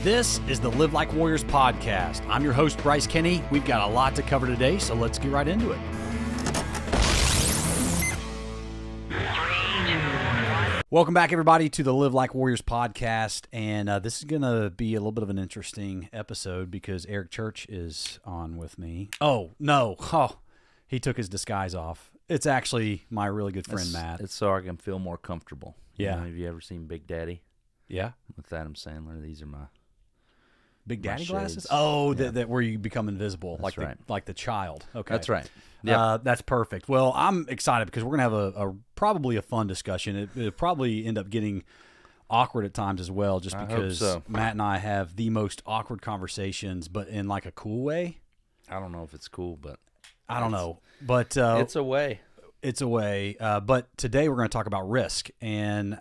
This is the Live Like Warriors podcast. I'm your host, Bryce Kenny. We've got a lot to cover today, so let's get right into it. Welcome back, everybody, to the Live Like Warriors podcast, and this is going to be a little bit of an interesting episode because Eric Church is on with me. Oh, no. He took his disguise off. It's actually my really good friend, Matt. It's so I can feel more comfortable. Yeah. Have you ever seen Big Daddy? Yeah. With Adam Sandler. These are my Big Daddy shades. glasses? Oh, Yeah. that where you become invisible, That's right. like the child. Okay, That's right. Yep. That's perfect. Well, I'm excited because we're gonna have a probably a fun discussion. It'll probably end up getting awkward at times as well, just I hope because so. Matt and I have the most awkward conversations, but in like a cool way. I don't know if it's cool, but I don't know, but it's a way. It's a way. But today we're going to talk about risk, and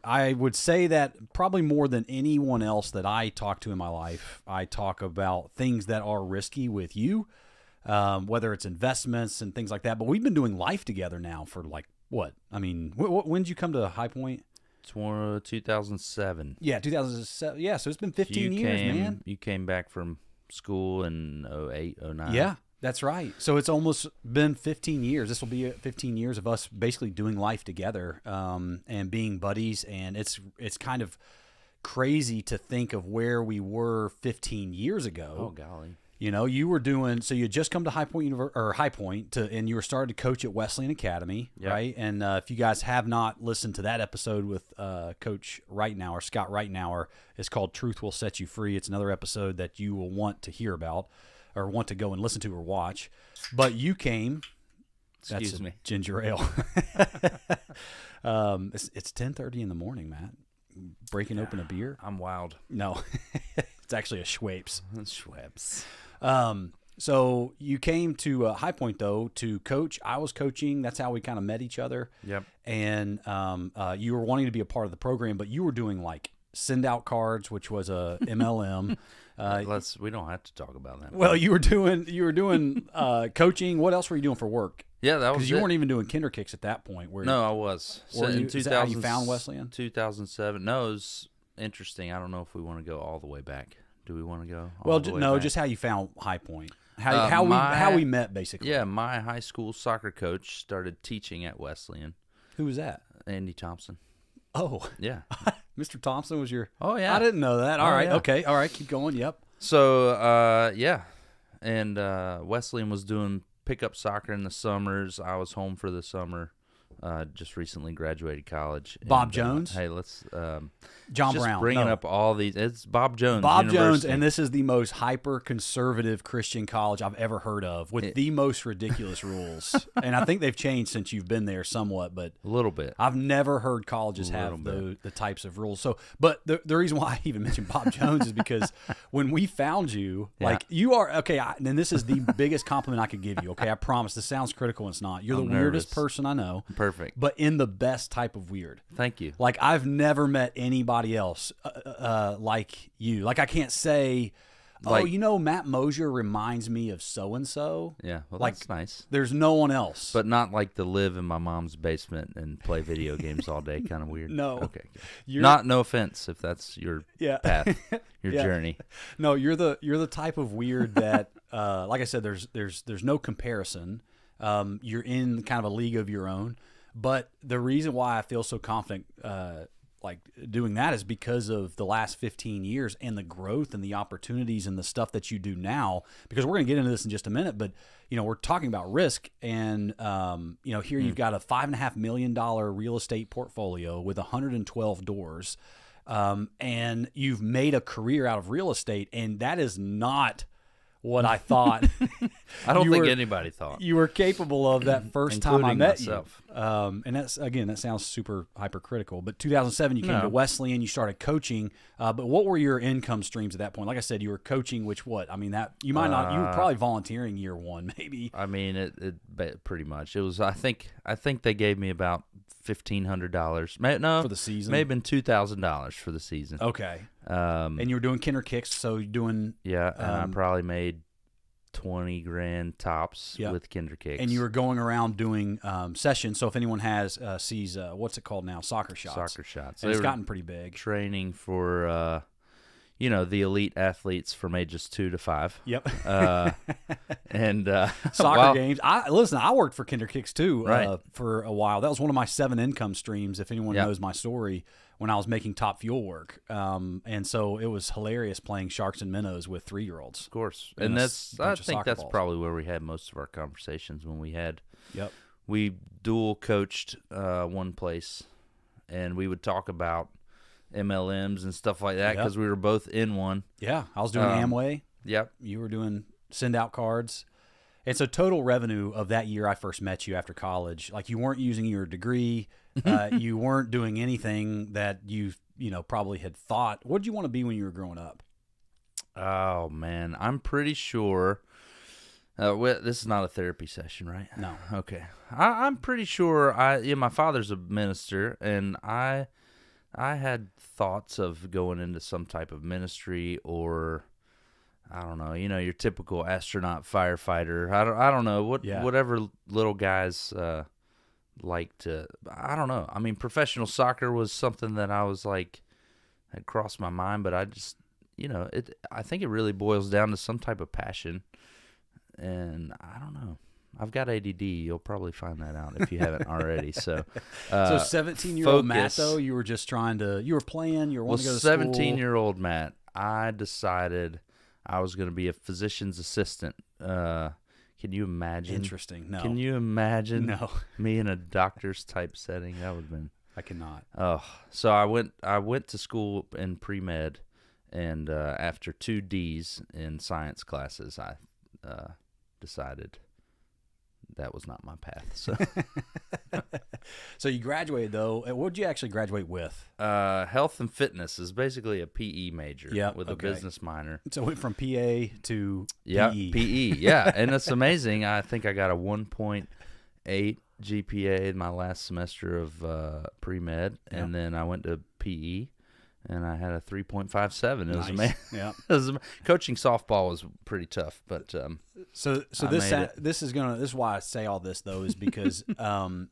I would say that probably more than anyone else that I talk to in my life, I talk about things that are risky with you, whether it's investments and things like that. But we've been doing life together now for like what? I mean, when did you come to High Point? 2007. Yeah, 2007. Yeah, so it's been 15 years, man. You came back from school in 08, 09. Yeah. That's right. So it's almost been 15 years. This will be 15 years of us basically doing life together and being buddies. And it's kind of crazy to think of where we were 15 years ago. Oh, golly. You know, you were doing, so you had just come to High Point and you were starting to coach at Wesleyan Academy, Yep. right? And if you guys have not listened to that episode with Coach Reitnauer, Scott Reitnauer, it's called Truth Will Set You Free. It's another episode that you will want to hear about, or want to go and listen to or watch. But you came. Excuse me. Ginger ale. It's 10:30 in the morning, Matt. Breaking open a beer? I'm wild. No. It's actually a Schweppes. Schweppes. So you came to High Point, though, to coach. I was coaching. That's how we kind of met each other. Yep. And you were wanting to be a part of the program, but you were doing like send out cards, which was a MLM. We don't have to talk about that. Well, you were doing coaching. What else were you doing for work? Yeah, that was because you weren't even doing kinder kicks at that point. No, I was. So in is that how you found Wesleyan? 2007. No, it was interesting. I don't know if we want to go all the way back. Do we want to go? Just how you found High Point. How we met, basically. Yeah, my high school soccer coach started teaching at Wesleyan. Who was that? Andy Thompson. Oh, yeah. Mr. Thompson was your. Oh, yeah. I didn't know that. All right. Yeah. Okay. All right. Keep going. Yep. So, yeah. And Wesleyan was doing pickup soccer in the summers. I was home for the summer. Just recently graduated college. Bob Jones? Hey, let's John just Brown. bringing up all these. It's Bob Jones. Bob Jones, University. and this is the most hyper-conservative Christian college I've ever heard of, with the most ridiculous rules. And I think they've changed since you've been there somewhat, but a little bit. I've never heard colleges have the types of rules. So, but the reason why I even mentioned Bob Jones is because when we found you, like you are okay. And this is the biggest compliment I could give you. Okay, I promise. This sounds critical, and it's not. You're the weirdest person I know. Perfect. But in the best type of weird. Thank you. Like I've never met anybody else like you. Like I can't say, Matt Moger reminds me of so and so. Yeah, well, like, that's nice. There's no one else. But not like to live in my mom's basement and play video games all day, kind of weird. No. Okay. No offense if that's your path, your journey. No, you're the type of weird that, like I said, there's no comparison. You're in kind of a league of your own. But the reason why I feel so confident like doing that is because of the last 15 years and the growth and the opportunities and the stuff that you do now, because we're going to get into this in just a minute, but we're talking about risk and here you've got a $5.5 million real estate portfolio with 112 doors and you've made a career out of real estate, and that is not what I thought. I don't think anybody thought you were capable of that first time I met myself. you. And that sounds super hypercritical. But 2007, you came to Wesleyan, you started coaching. But what were your income streams at that point? Like I said, you were coaching, which what? I mean, that you might not. You were probably volunteering year one, maybe. I mean, it pretty much. It was. I think they gave me about $1,500. For the season. Maybe $2,000 for the season. Okay. And you were doing kinder kicks, so you're doing. Yeah, and I probably made $20,000 tops with kinder kicks. And you were going around doing sessions. So if anyone sees what's it called now, soccer shots. Soccer shots. And it's gotten pretty big. Training for the elite athletes from ages 2 to 5. Yep. And Soccer games. I worked for Kinder Kicks too Right. for a while. That was one of my 7 income streams. If anyone Yep. knows my story, when I was making Top Fuel work, and so it was hilarious playing sharks and minnows with 3-year-olds. Of course, And and a I bunch of think soccer that's balls. probably where we had most of our conversations when we had. Yep. We dual coached one place, and we would talk about MLMs and stuff like that Yep. because we were both in one. Yeah, I was doing Amway. Yep. You were doing send out cards. And so total revenue of that year I first met you after college, like you weren't using your degree, you weren't doing anything that you probably had thought. What did you want to be when you were growing up? Oh man, I'm pretty sure. This is not a therapy session, right? No. Okay. I'm pretty sure. My father's a minister, and I had thoughts of going into some type of ministry, or I don't know, your typical astronaut, firefighter. I don't know whatever little guys like to. I don't know. I mean, professional soccer was something that I was like had crossed my mind, but I just I think it really boils down to some type of passion, and I don't know. I've got ADD. You'll probably find that out if you haven't already. So 17-year-old Matt, focus. though, you were just trying to. You were playing. You were wanting to go to 17-year-old Matt, I decided I was going to be a physician's assistant. Can you imagine? Interesting. No. Can you imagine No. me in a doctor's type setting? That would have been. I cannot. Oh, so I went to school in pre-med, and after 2 Ds in science classes, I decided that was not my path. So, So you graduated though. What did you actually graduate with? health and fitness is basically a PE major with a okay. business minor. So it went from PA to Yeah, PE. PE. Yeah, and it's amazing. I think I got a 1.8 GPA in my last semester of pre-med, and then I went to PE, and I had a 3.57. It was Nice. amazing. Yeah. Coaching softball was pretty tough, but So this is why I say all this though is because I'm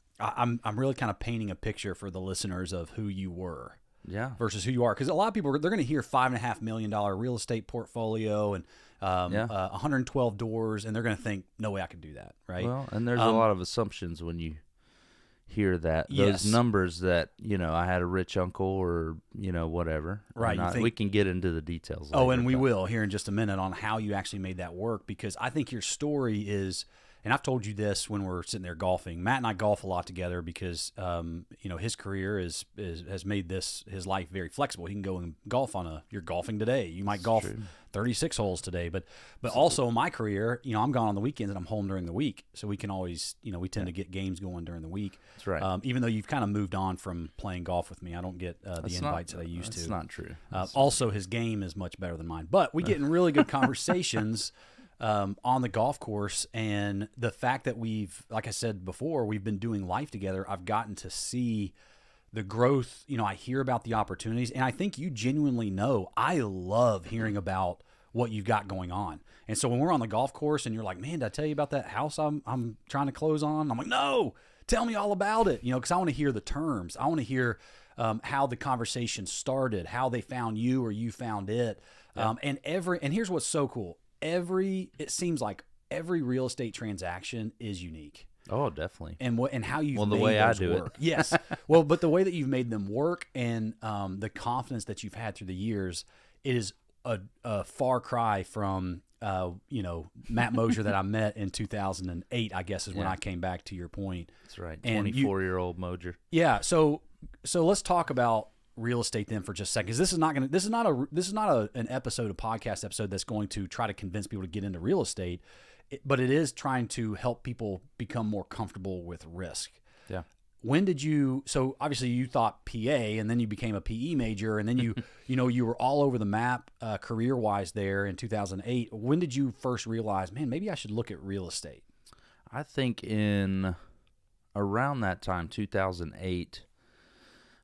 really kind of painting a picture for the listeners of who you were yeah, versus who you are, because a lot of people they're going to hear $5.5 million real estate portfolio and 112 doors, and they're going to think, no way I could do that, right? well, and there's a lot of assumptions when you hear that Yes. those numbers that I had a rich uncle or whatever. Right, you think- we can get into the details. Oh, later, and we but- will here in just a minute on how you actually made that work, because I think your story is, and I've told you this when we're sitting there golfing. Matt and I golf a lot together because his career has made his life very flexible. He can go and golf you're golfing today. You might golf true. 36 holes today, but also my career, I'm gone on the weekends and I'm home during the week, so we can always we tend to get games going during the week. That's right. Even though you've kind of moved on from playing golf with me, I don't get the invites that I used to. That's not true. Also, his game is much better than mine. But we get in really good conversations on the golf course, and the fact that like I said before, we've been doing life together. I've gotten to see the growth. I hear about the opportunities, and I think you genuinely know. I love hearing about what you've got going on. And so when we're on the golf course, and you're like, "Man, did I tell you about that house I'm trying to close on?" I'm like, "No, tell me all about it." Because I want to hear the terms. I want to hear how the conversation started, how they found you or you found it. Yeah. And here's what's so cool. It seems like every real estate transaction is unique. Oh, definitely. And how you've the made way I those do work. Yes. Well, but the way that you've made them work, and the confidence that you've had through the years, it is a far cry from Matt Moger that I met in 2008, I guess is when I came back, to your point. That's right. And 24-year-old Moger. Yeah. So let's talk about real estate then for just a second, because this is not an episode, a podcast episode that's going to try to convince people to get into real estate, but it is trying to help people become more comfortable with risk. Yeah. When did you? So obviously you thought PA, and then you became a PE major, and then you you were all over the map career wise there in 2008. When did you first realize, man, maybe I should look at real estate? I think in around that time, 2008.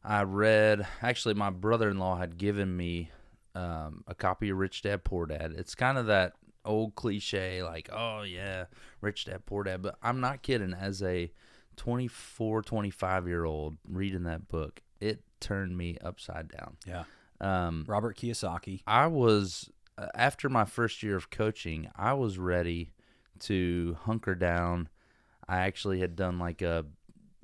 I read, actually, my brother-in-law had given me a copy of Rich Dad, Poor Dad. It's kind of that old cliche, like, oh, yeah, Rich Dad, Poor Dad. But I'm not kidding. As a 24, 25-year-old reading that book, it turned me upside down. Yeah. Robert Kiyosaki. I was after my first year of coaching, I was ready to hunker down. I actually had done like a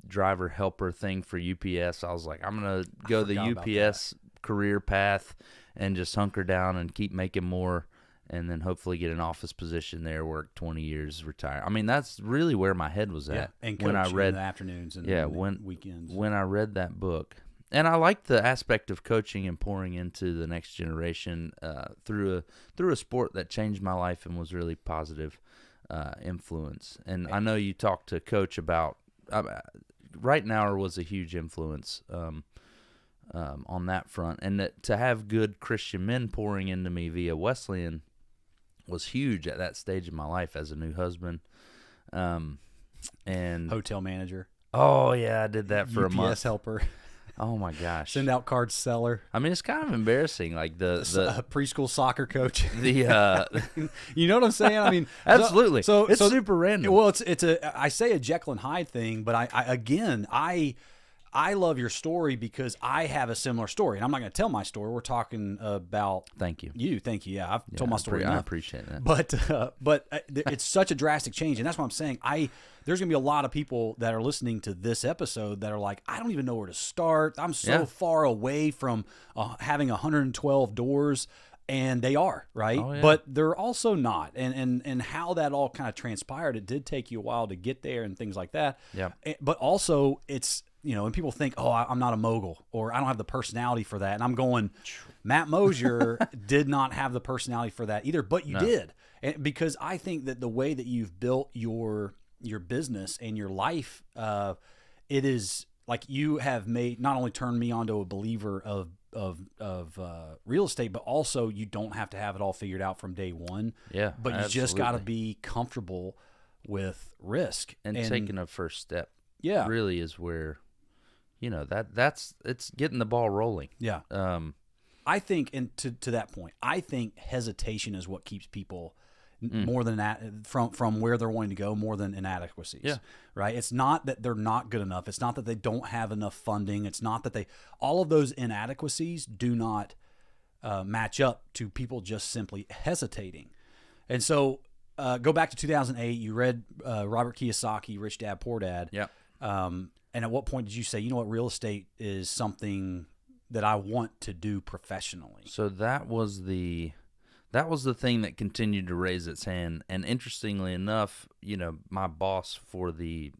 driver helper thing for UPS. I was like, I'm going to go the UPS career path and just hunker down and keep making more, and then hopefully get an office position there, work 20 years, retire. I mean, that's really where my head was at. And coach when I read in the afternoons and the weekends. When I read that book. And I like the aspect of coaching and pouring into the next generation through a sport that changed my life and was really positive influence. And I know you talked to Coach about Right Now was a huge influence on that front, and that to have good Christian men pouring into me via Wesleyan was huge at that stage of my life as a new husband. And hotel manager. Oh yeah, I did that for UPS a month. helper. Oh my gosh! Send out cards seller. I mean, it's kind of embarrassing. Like the preschool soccer coach. You know what I'm saying? I mean, absolutely. So it's super random. Well, I say a Jekyll and Hyde thing, but I love your story because I have a similar story, and I'm not going to tell my story. We're talking about Thank you. Yeah, I've told my story enough. I appreciate that. But it's such a drastic change, and that's what I'm saying. There's going to be a lot of people that are listening to this episode that are like, I don't even know where to start. I'm so far away from having 112 doors, and they are, right? Oh, yeah. But they're also not. And how that all kind of transpired, it did take you a while to get there and things like that. Yeah. But also, it's, and people think, oh, I'm not a mogul, or I don't have the personality for that. And I'm going, Matt Moger did not have the personality for that either, but you did. And because I think that the way that you've built your business and your life, it is like you have not only turned me onto a believer of real estate, but also you don't have to have it all figured out from day one. Yeah, but you just got to be comfortable with risk and taking a first step. Yeah, really is where, that's it's getting the ball rolling. Yeah. I think, and to that point, I think hesitation is what keeps people more than that from where they're wanting to go, more than inadequacies. Yeah. Right. It's not that they're not good enough. It's not that they don't have enough funding. It's not that all of those inadequacies do not match up to people just simply hesitating. And so go back to 2008. You read Robert Kiyosaki, Rich Dad, Poor Dad. Yeah. And at what point did you say, what, real estate is something that I want to do professionally? So that was the thing that continued to raise its hand. And interestingly enough, my boss for the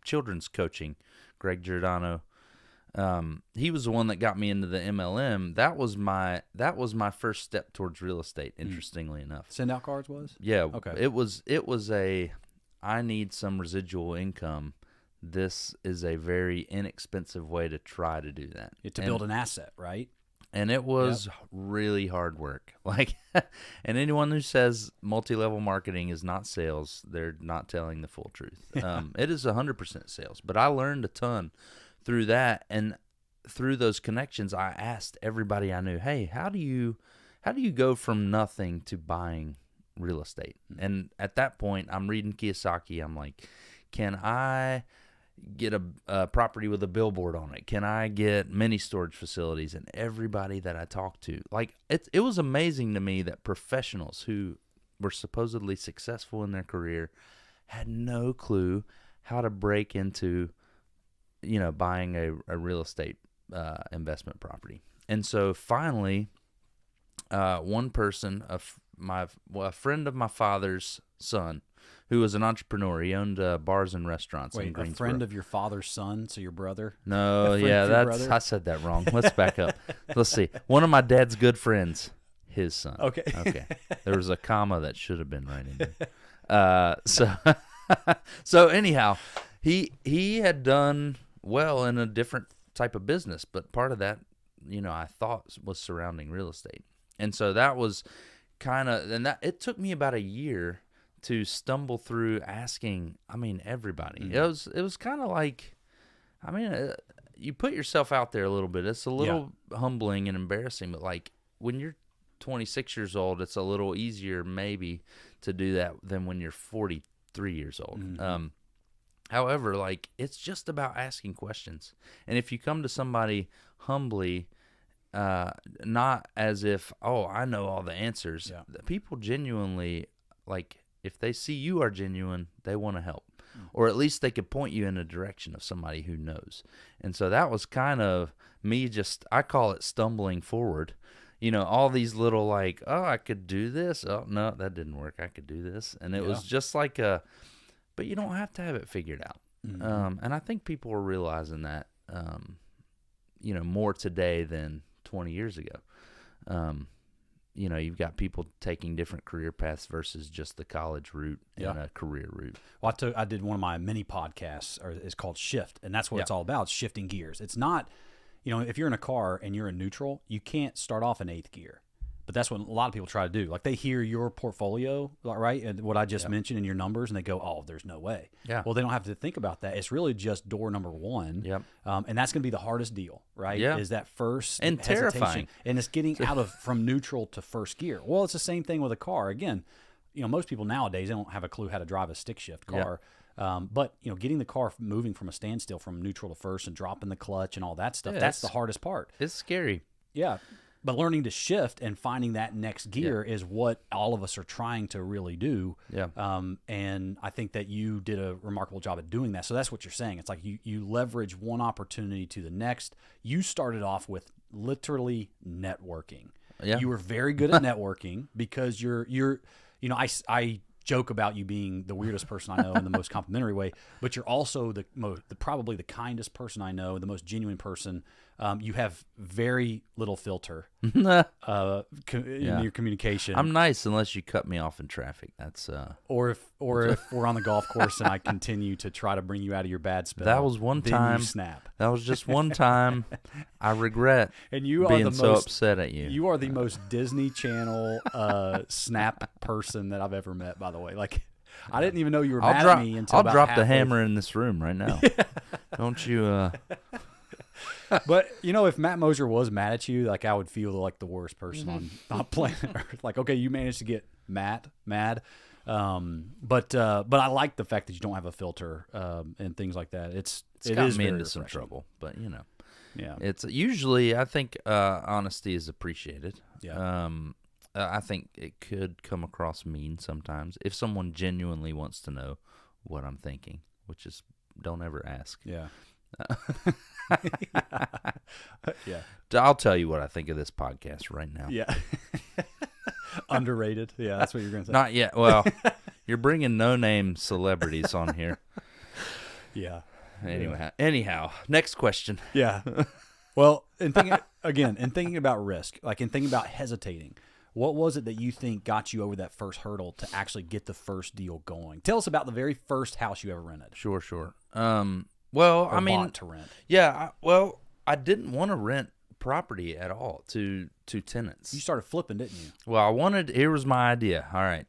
children's coaching, Greg Giordano, he was the one that got me into the MLM. That was my first step towards real estate, interestingly enough. Send out cards was? Yeah. Okay. It was I need some residual income. This is a very inexpensive way to try to do that. To build an asset, right? And it was really hard work. And anyone who says multi-level marketing is not sales, they're not telling the full truth. It is 100% sales. But I learned a ton through that, and through those connections, I asked everybody I knew, "Hey, how do you go from nothing to buying real estate?" And at that point, I'm reading Kiyosaki. I'm like, "Can I get a property with a billboard on it? Can I get mini storage facilities?" And everybody that I talked to, it was amazing to me that professionals who were supposedly successful in their career had no clue how to break into, buying a real estate investment property. And so finally, one person, a friend of my father's son, who was an entrepreneur. He owned bars and restaurants in Greensboro. A friend of your father's son, so your brother? No, I said that wrong. Let's back up. Let's see. One of my dad's good friends, his son. Okay. There was a comma that should have been right in there. So anyhow, he had done well in a different type of business, but part of that, I thought was surrounding real estate. And so that was it took me about a year to stumble through asking, everybody. Mm-hmm. It was kind of like, you put yourself out there a little bit. It's a little humbling and embarrassing, but when you're 26 years old, it's a little easier maybe to do that than when you're 43 years old. Mm-hmm. However, it's just about asking questions. And if you come to somebody humbly not as if, oh, I know all the answers. Yeah. The people genuinely, like, if they see you are genuine, they want to help. Or at least they could point you in the direction of somebody who knows. And so that was kind of me I call it stumbling forward. All these little like, oh, I could do this. Oh, no, that didn't work. I could do this. And it was just like but you don't have to have it figured out. Mm-hmm. And I think people are realizing that, more today than 20 years ago. You've got people taking different career paths versus just the college route and a career route. Well, I did one of my mini podcasts, it's called Shift, and that's what it's all about, shifting gears. It's not, if you're in a car and you're in neutral, you can't start off in 8th gear. But that's what a lot of people try to do. Like, they hear your portfolio, right, and what I just mentioned in your numbers, and they go, oh, there's no way. Yeah. Well, they don't have to think about that. It's really just door number 1. Yep. And that's going to be the hardest deal, right? Yeah. Is that first and hesitation. terrifying. And it's getting from neutral to first gear. Well, it's the same thing with a car. Again, most people nowadays, they don't have a clue how to drive a stick shift car. But getting the car moving from a standstill from neutral to first and dropping the clutch and all that stuff, that's the hardest part. It's scary. Yeah. But learning to shift and finding that next gear is what all of us are trying to really do. Yeah. And I think that you did a remarkable job at doing that. So that's what you're saying. It's like you leverage one opportunity to the next. You started off with literally networking. Yeah. You were very good at networking because I joke about you being the weirdest person I know in the most complimentary way, but you're also probably the kindest person I know, the most genuine person. You have very little filter in your communication. I'm nice unless you cut me off in traffic. That's or if we're on the golf course and I continue to try to bring you out of your bad spell. That was one time. You snap. That was just one time. I regret and you being are so upset at you. You are the most Disney Channel snap person that I've ever met. By the way, like. I didn't even know you were mad at me until I'll about drop the halfway. hammer in this room right now. Don't you? But if Matt Moger was mad at you, like, I would feel like the worst person on planet Earth. Like, okay, you managed to get Matt mad, but I like the fact that you don't have a filter and things like that. It got is me very into some refreshing. trouble, but Yeah, it's usually I think honesty is appreciated. Yeah. I think it could come across mean sometimes if someone genuinely wants to know what I'm thinking, which is don't ever ask. Yeah. Yeah. I'll tell you what I think of this podcast right now. Yeah. Underrated. Yeah, that's what you're going to say. Not yet. Well, you're bringing no-name celebrities on here. Yeah. Anyhow, next question. Yeah. Well, thinking about risk, like in thinking about hesitating, what was it that you think got you over that first hurdle to actually get the first deal going? Tell us about the very first house you ever rented. Sure. Bought to rent. Yeah. I didn't want to rent property at all to tenants. You started flipping, didn't you? Well, here was my idea. All right.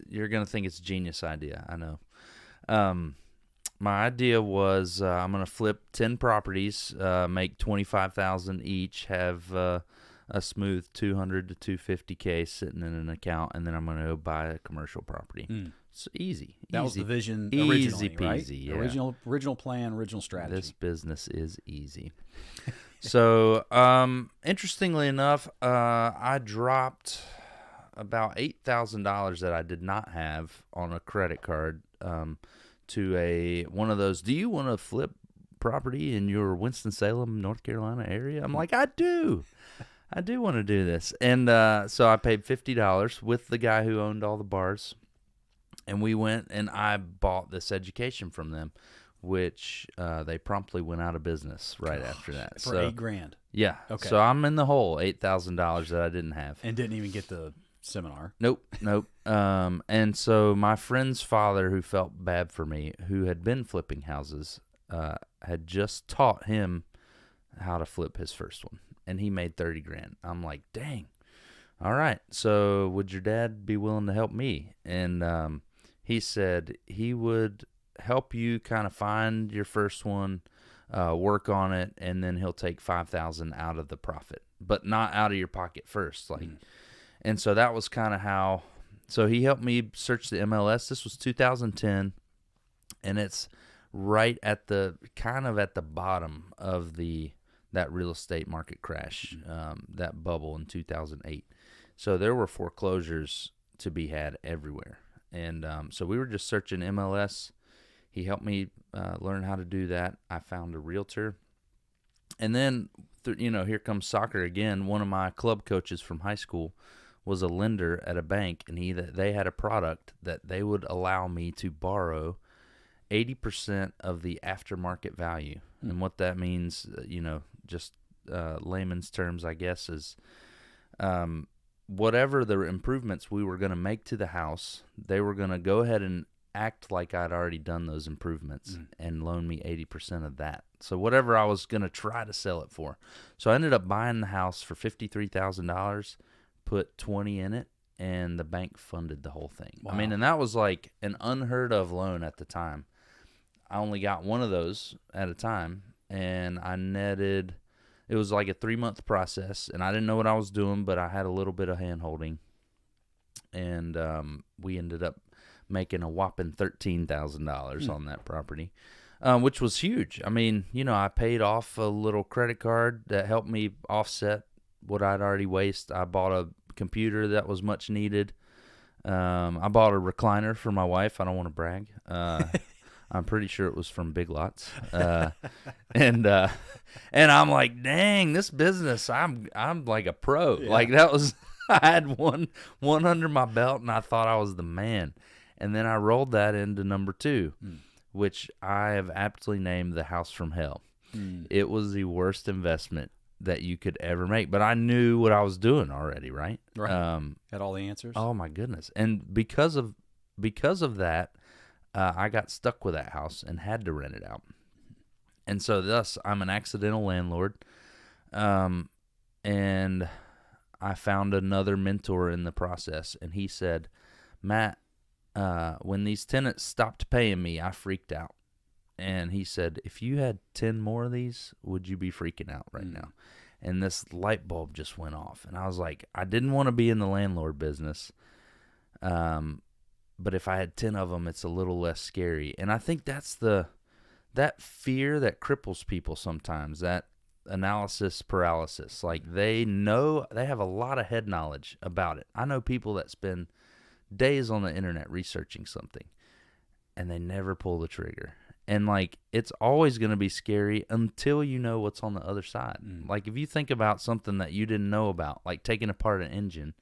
You're going to think it's a genius idea. I know. My idea was I'm going to flip 10 properties, make $25,000 each, have a smooth $200 to $250K sitting in an account, and then I'm going to go buy a commercial property. It's easy. That was the vision Easy originally, peasy, right? yeah. Original plan, original strategy. This business is easy. So, interestingly enough, I dropped about $8,000 that I did not have on a credit card to one of those. Do you want to flip property in your Winston-Salem, North Carolina area? I'm like, I do want to do this. And so I paid $50 with the guy who owned all the bars. And we went and I bought this education from them, which they promptly went out of business after that. For $8,000. Yeah. Okay. So I'm in the hole, $8,000 that I didn't have. And didn't even get the seminar. Nope. And so my friend's father, who felt bad for me, who had been flipping houses, had just taught him how to flip his first one. And he made $30,000. I'm like, dang. All right. So would your dad be willing to help me? And he said he would help you kind of find your first one, work on it, and then he'll take $5,000 out of the profit, but not out of your pocket first. And so that was kind of how. So he helped me search the MLS. This was 2010, and it's right at the bottom of the that real estate market crash, that bubble in 2008. So there were foreclosures to be had everywhere. And so we were just searching MLS. He helped me learn how to do that. I found a realtor. And then, here comes soccer again. One of my club coaches from high school was a lender at a bank, and they had a product that they would allow me to borrow 80% of the aftermarket value. And what that means, just layman's terms, I guess, is whatever the improvements we were going to make to the house, they were going to go ahead and act like I'd already done those improvements and loan me 80% of that. So whatever I was going to try to sell it for. So I ended up buying the house for $53,000, put 20 in it, and the bank funded the whole thing. Wow. I mean, and that was like an unheard of loan at the time. I only got one of those at a time, and I netted, it was like a 3-month process, and I didn't know what I was doing, but I had a little bit of hand-holding, and we ended up making a whopping $13,000 on that property, which was huge. I mean, I paid off a little credit card that helped me offset what I'd already wasted. I bought a computer that was much needed. I bought a recliner for my wife. I don't want to brag. I'm pretty sure it was from Big Lots. And I'm like, dang, this business, I'm like a pro. Yeah. Like that was, I had one under my belt, and I thought I was the man. And then I rolled that into number 2, which I have aptly named the house from hell. It was the worst investment that you could ever make, but I knew what I was doing already, right? Right. Had all the answers. Oh my goodness! And because of that, I got stuck with that house and had to rent it out. And so thus, I'm an accidental landlord. And I found another mentor in the process, and he said, Matt, when these tenants stopped paying me, I freaked out. And he said, if you had 10 more of these, would you be freaking out right now? And this light bulb just went off. And I was like, I didn't want to be in the landlord business. But if I had 10 of them, it's a little less scary. And I think that's that fear that cripples people sometimes, that analysis paralysis. Like they have a lot of head knowledge about it. I know people that spend days on the internet researching something, and they never pull the trigger. And like it's always going to be scary until you know what's on the other side. Like if you think about something that you didn't know about, like taking apart an engine,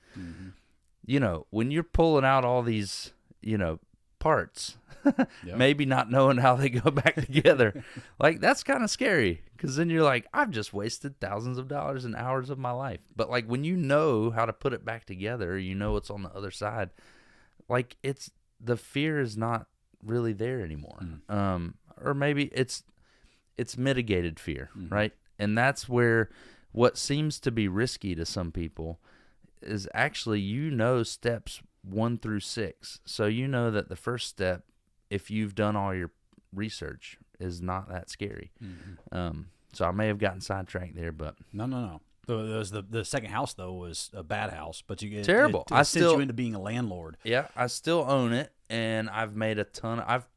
when you're pulling out all these, parts, maybe not knowing how they go back together, like that's kind of scary, because then you're like, I've just wasted thousands of dollars and hours of my life. But like when you know how to put it back together, you know what's on the other side, like the fear is not really there anymore. Or maybe it's mitigated fear, right? And that's where what seems to be risky to some people is actually, steps 1 through 6. So you know that the first step, if you've done all your research, is not that scary. So I may have gotten sidetracked there, but no. The second house though was a bad house, but you get terrible. I sent you into being a landlord. Yeah, I still own it, and I've made a ton. I've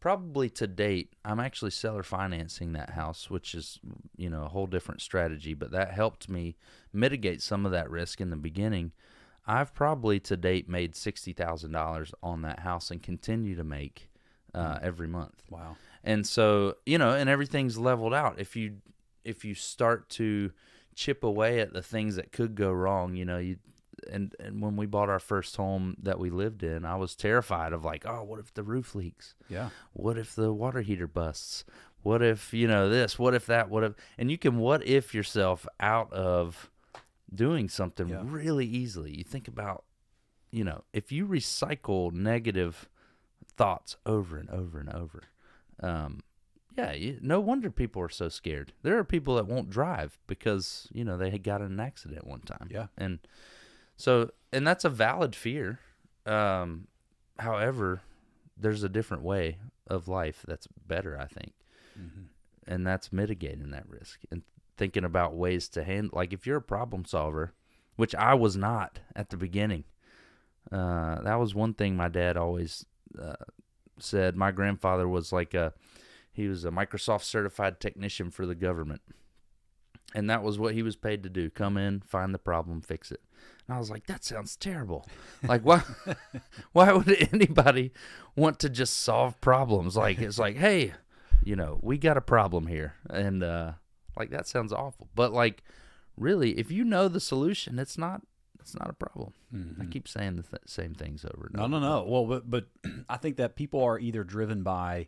probably to date, I'm actually seller financing that house, which is a whole different strategy, but that helped me mitigate some of that risk in the beginning. I've probably to date made $60,000 on that house and continue to make every month. Wow. And so, and everything's leveled out. If you start to chip away at the things that could go wrong, and when we bought our first home that we lived in, I was terrified of like, oh, what if the roof leaks? Yeah. What if the water heater busts? What if, this, what if that, and you can what if yourself out of doing something really easily. You think about, if you recycle negative thoughts over and over and over, no wonder people are so scared. There are people that won't drive because, they had got in an accident one time. Yeah. And so, and that's a valid fear. However, there's a different way of life that's better, I think. And that's mitigating that risk and thinking about ways to handle, like if you're a problem solver, which I was not at the beginning. That was one thing my dad always said. My grandfather was he was a Microsoft certified technician for the government. And that was what he was paid to do. Come in, find the problem, fix it. And I was like, that sounds terrible. Like, why would anybody want to just solve problems? Like, it's like, hey, we got a problem here. And, like, that sounds awful. But, like, really, if you know the solution, it's not a problem. I keep saying the same things over and over. No. Well, but I think that people are either driven by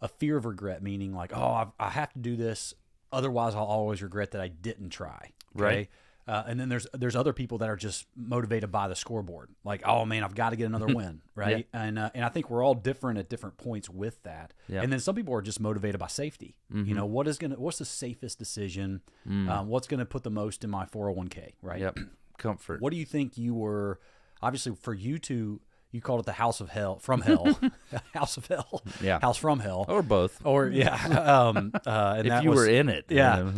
a fear of regret, meaning like, oh, I have to do this, otherwise I'll always regret that I didn't try. Okay? Right. And then there's other people that are just motivated by the scoreboard, like, oh man, I've got to get another win, right? Yeah. And I think we're all different at different points with that. Yeah. And then some people are just motivated by safety. What's the safest decision? What's gonna put the most in my 401k, right? Yep. Comfort. What do you think you were? Obviously, for you two, you called it the house of hell, from hell, house of hell, house from hell, or both, or and if you were in it,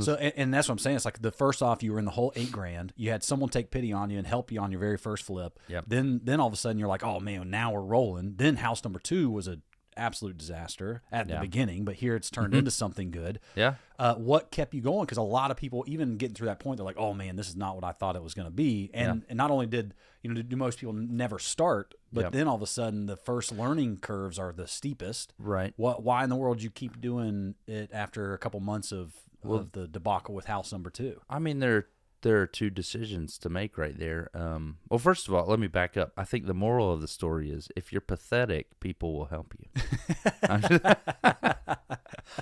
So, and that's what I'm saying. It's like the first off, you were in the whole $8,000. You had someone take pity on you and help you on your very first flip. Yep. Then all of a sudden you're like, oh man, now we're rolling. Then house number 2 was an absolute disaster at the beginning, but here it's turned into something good. Yeah. What kept you going? Because a lot of people, even getting through that point, they're like, oh man, this is not what I thought it was going to be. And not only do most people never start, but then all of a sudden the first learning curves are the steepest. Right. Why in the world you keep doing it after a couple months of the debacle with house number 2? I mean, there are 2 decisions to make right there. Well, first of all, let me back up. I think the moral of the story is if you're pathetic, people will help you.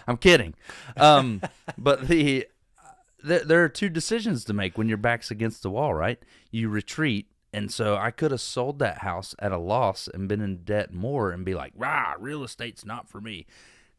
I'm kidding. But there are 2 decisions to make when your back's against the wall, right? You retreat. And so I could have sold that house at a loss and been in debt more and be like, real estate's not for me.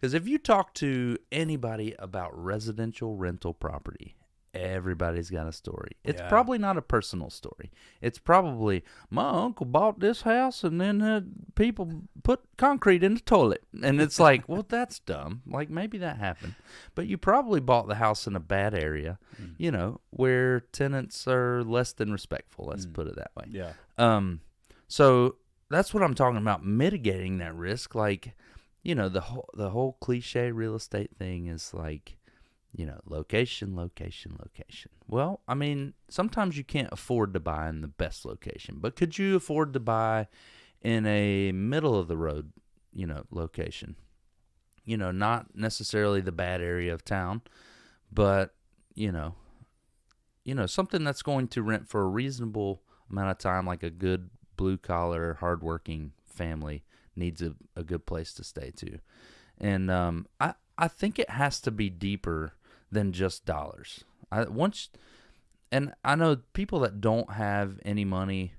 Because if you talk to anybody about residential rental property, everybody's got a story. It's probably not a personal story. It's probably, my uncle bought this house and then people put concrete in the toilet. And it's like, well, that's dumb. Like, maybe that happened. But you probably bought the house in a bad area, where tenants are less than respectful. Let's put it that way. Yeah. So that's what I'm talking about, mitigating that risk. Like, the whole cliche real estate thing is like, location, location, location. Well, I mean, sometimes you can't afford to buy in the best location, but could you afford to buy in a middle of the road, location? Not necessarily the bad area of town, but, something that's going to rent for a reasonable amount of time, like a good blue collar, hardworking family needs a good place to stay to. And I think it has to be deeper than just dollars. And I know people that don't have any money,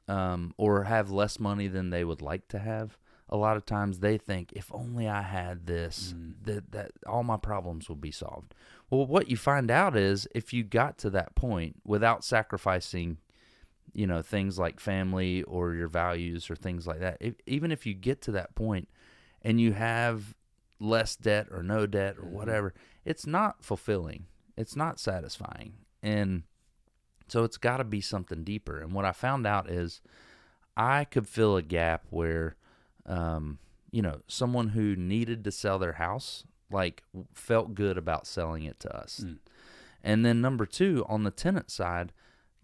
or have less money than they would like to have. A lot of times they think, if only I had this, that all my problems will be solved. Well, what you find out is if you got to that point without sacrificing, things like family or your values or things like that, even if you get to that point and you have less debt or no debt or whatever, it's not fulfilling. It's not satisfying. And so it's got to be something deeper. And what I found out is I could fill a gap where, someone who needed to sell their house, like, felt good about selling it to us. And then number 2, on the tenant side,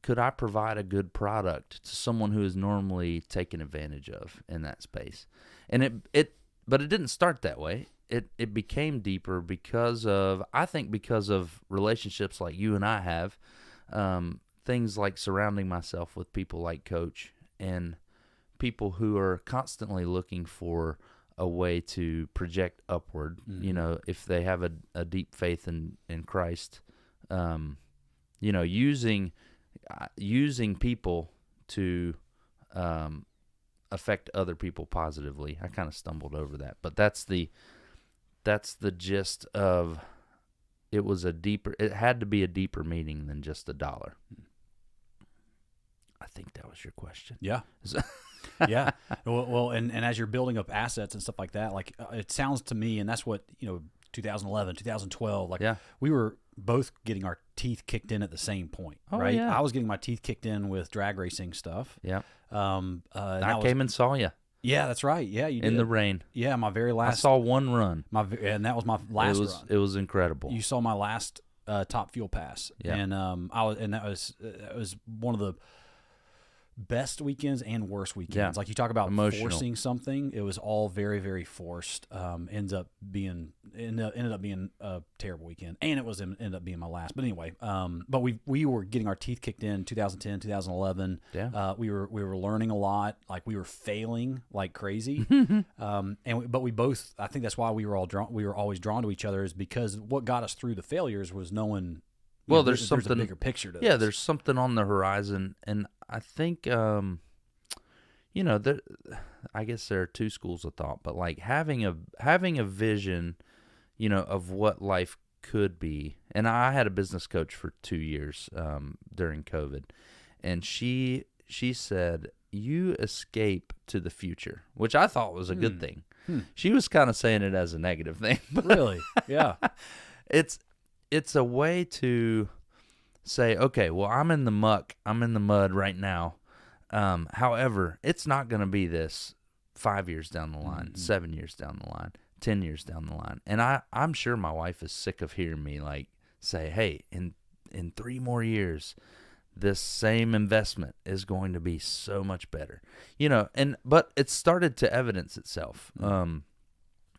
could I provide a good product to someone who is normally taken advantage of in that space? And but it didn't start that way. It became deeper because of relationships like you and I have, things like surrounding myself with people like Coach and people who are constantly looking for a way to project upward. If they have a deep faith in Christ, using people to affect other people positively. I kind of stumbled over that, but that's the gist of it. It had to be a deeper meaning than just $1. I think that was your question. Yeah. Yeah. Well, and as you're building up assets and stuff like that, like, it sounds to me, and that's what, 2011, 2012, like, we were both getting our teeth kicked in at the same point, right? Yeah. I was getting my teeth kicked in with drag racing stuff. Yeah. I came and saw you. Yeah, that's right. Yeah, you did. In the rain. Yeah, my very last. I saw one run. And that was my last run. It was incredible. You saw my last Top Fuel Pass, Yeah. and that was one of the best weekends and worst weekends. Yeah. Like you talk about Emotional. forcing something, it was all very, very forced. Ended up being a terrible weekend, and ended up being my last. But anyway, but we were getting our teeth kicked in 2010, 2011. Yeah. We were learning a lot. Like we were failing like crazy. But we both, I think that's why we were always drawn to each other, is because what got us through the failures was knowing. Well, there's a bigger picture to this. Yeah, there's something on the horizon, and I think, I guess there are two schools of thought, but like having a vision, of what life could be. And I had a business coach for 2 years during COVID, and she said, "You escape to the future," which I thought was a good thing. She was kind of saying it as a negative thing, but Really, yeah. It's a way to say, okay, well, I'm in the muck, I'm in the mud right now. However, it's not going to be this 5 years down the line, 7 years down the line, 10 years down the line. And I'm sure my wife is sick of hearing me like say, hey, in 3 more years, this same investment is going to be so much better, but it started to evidence itself. And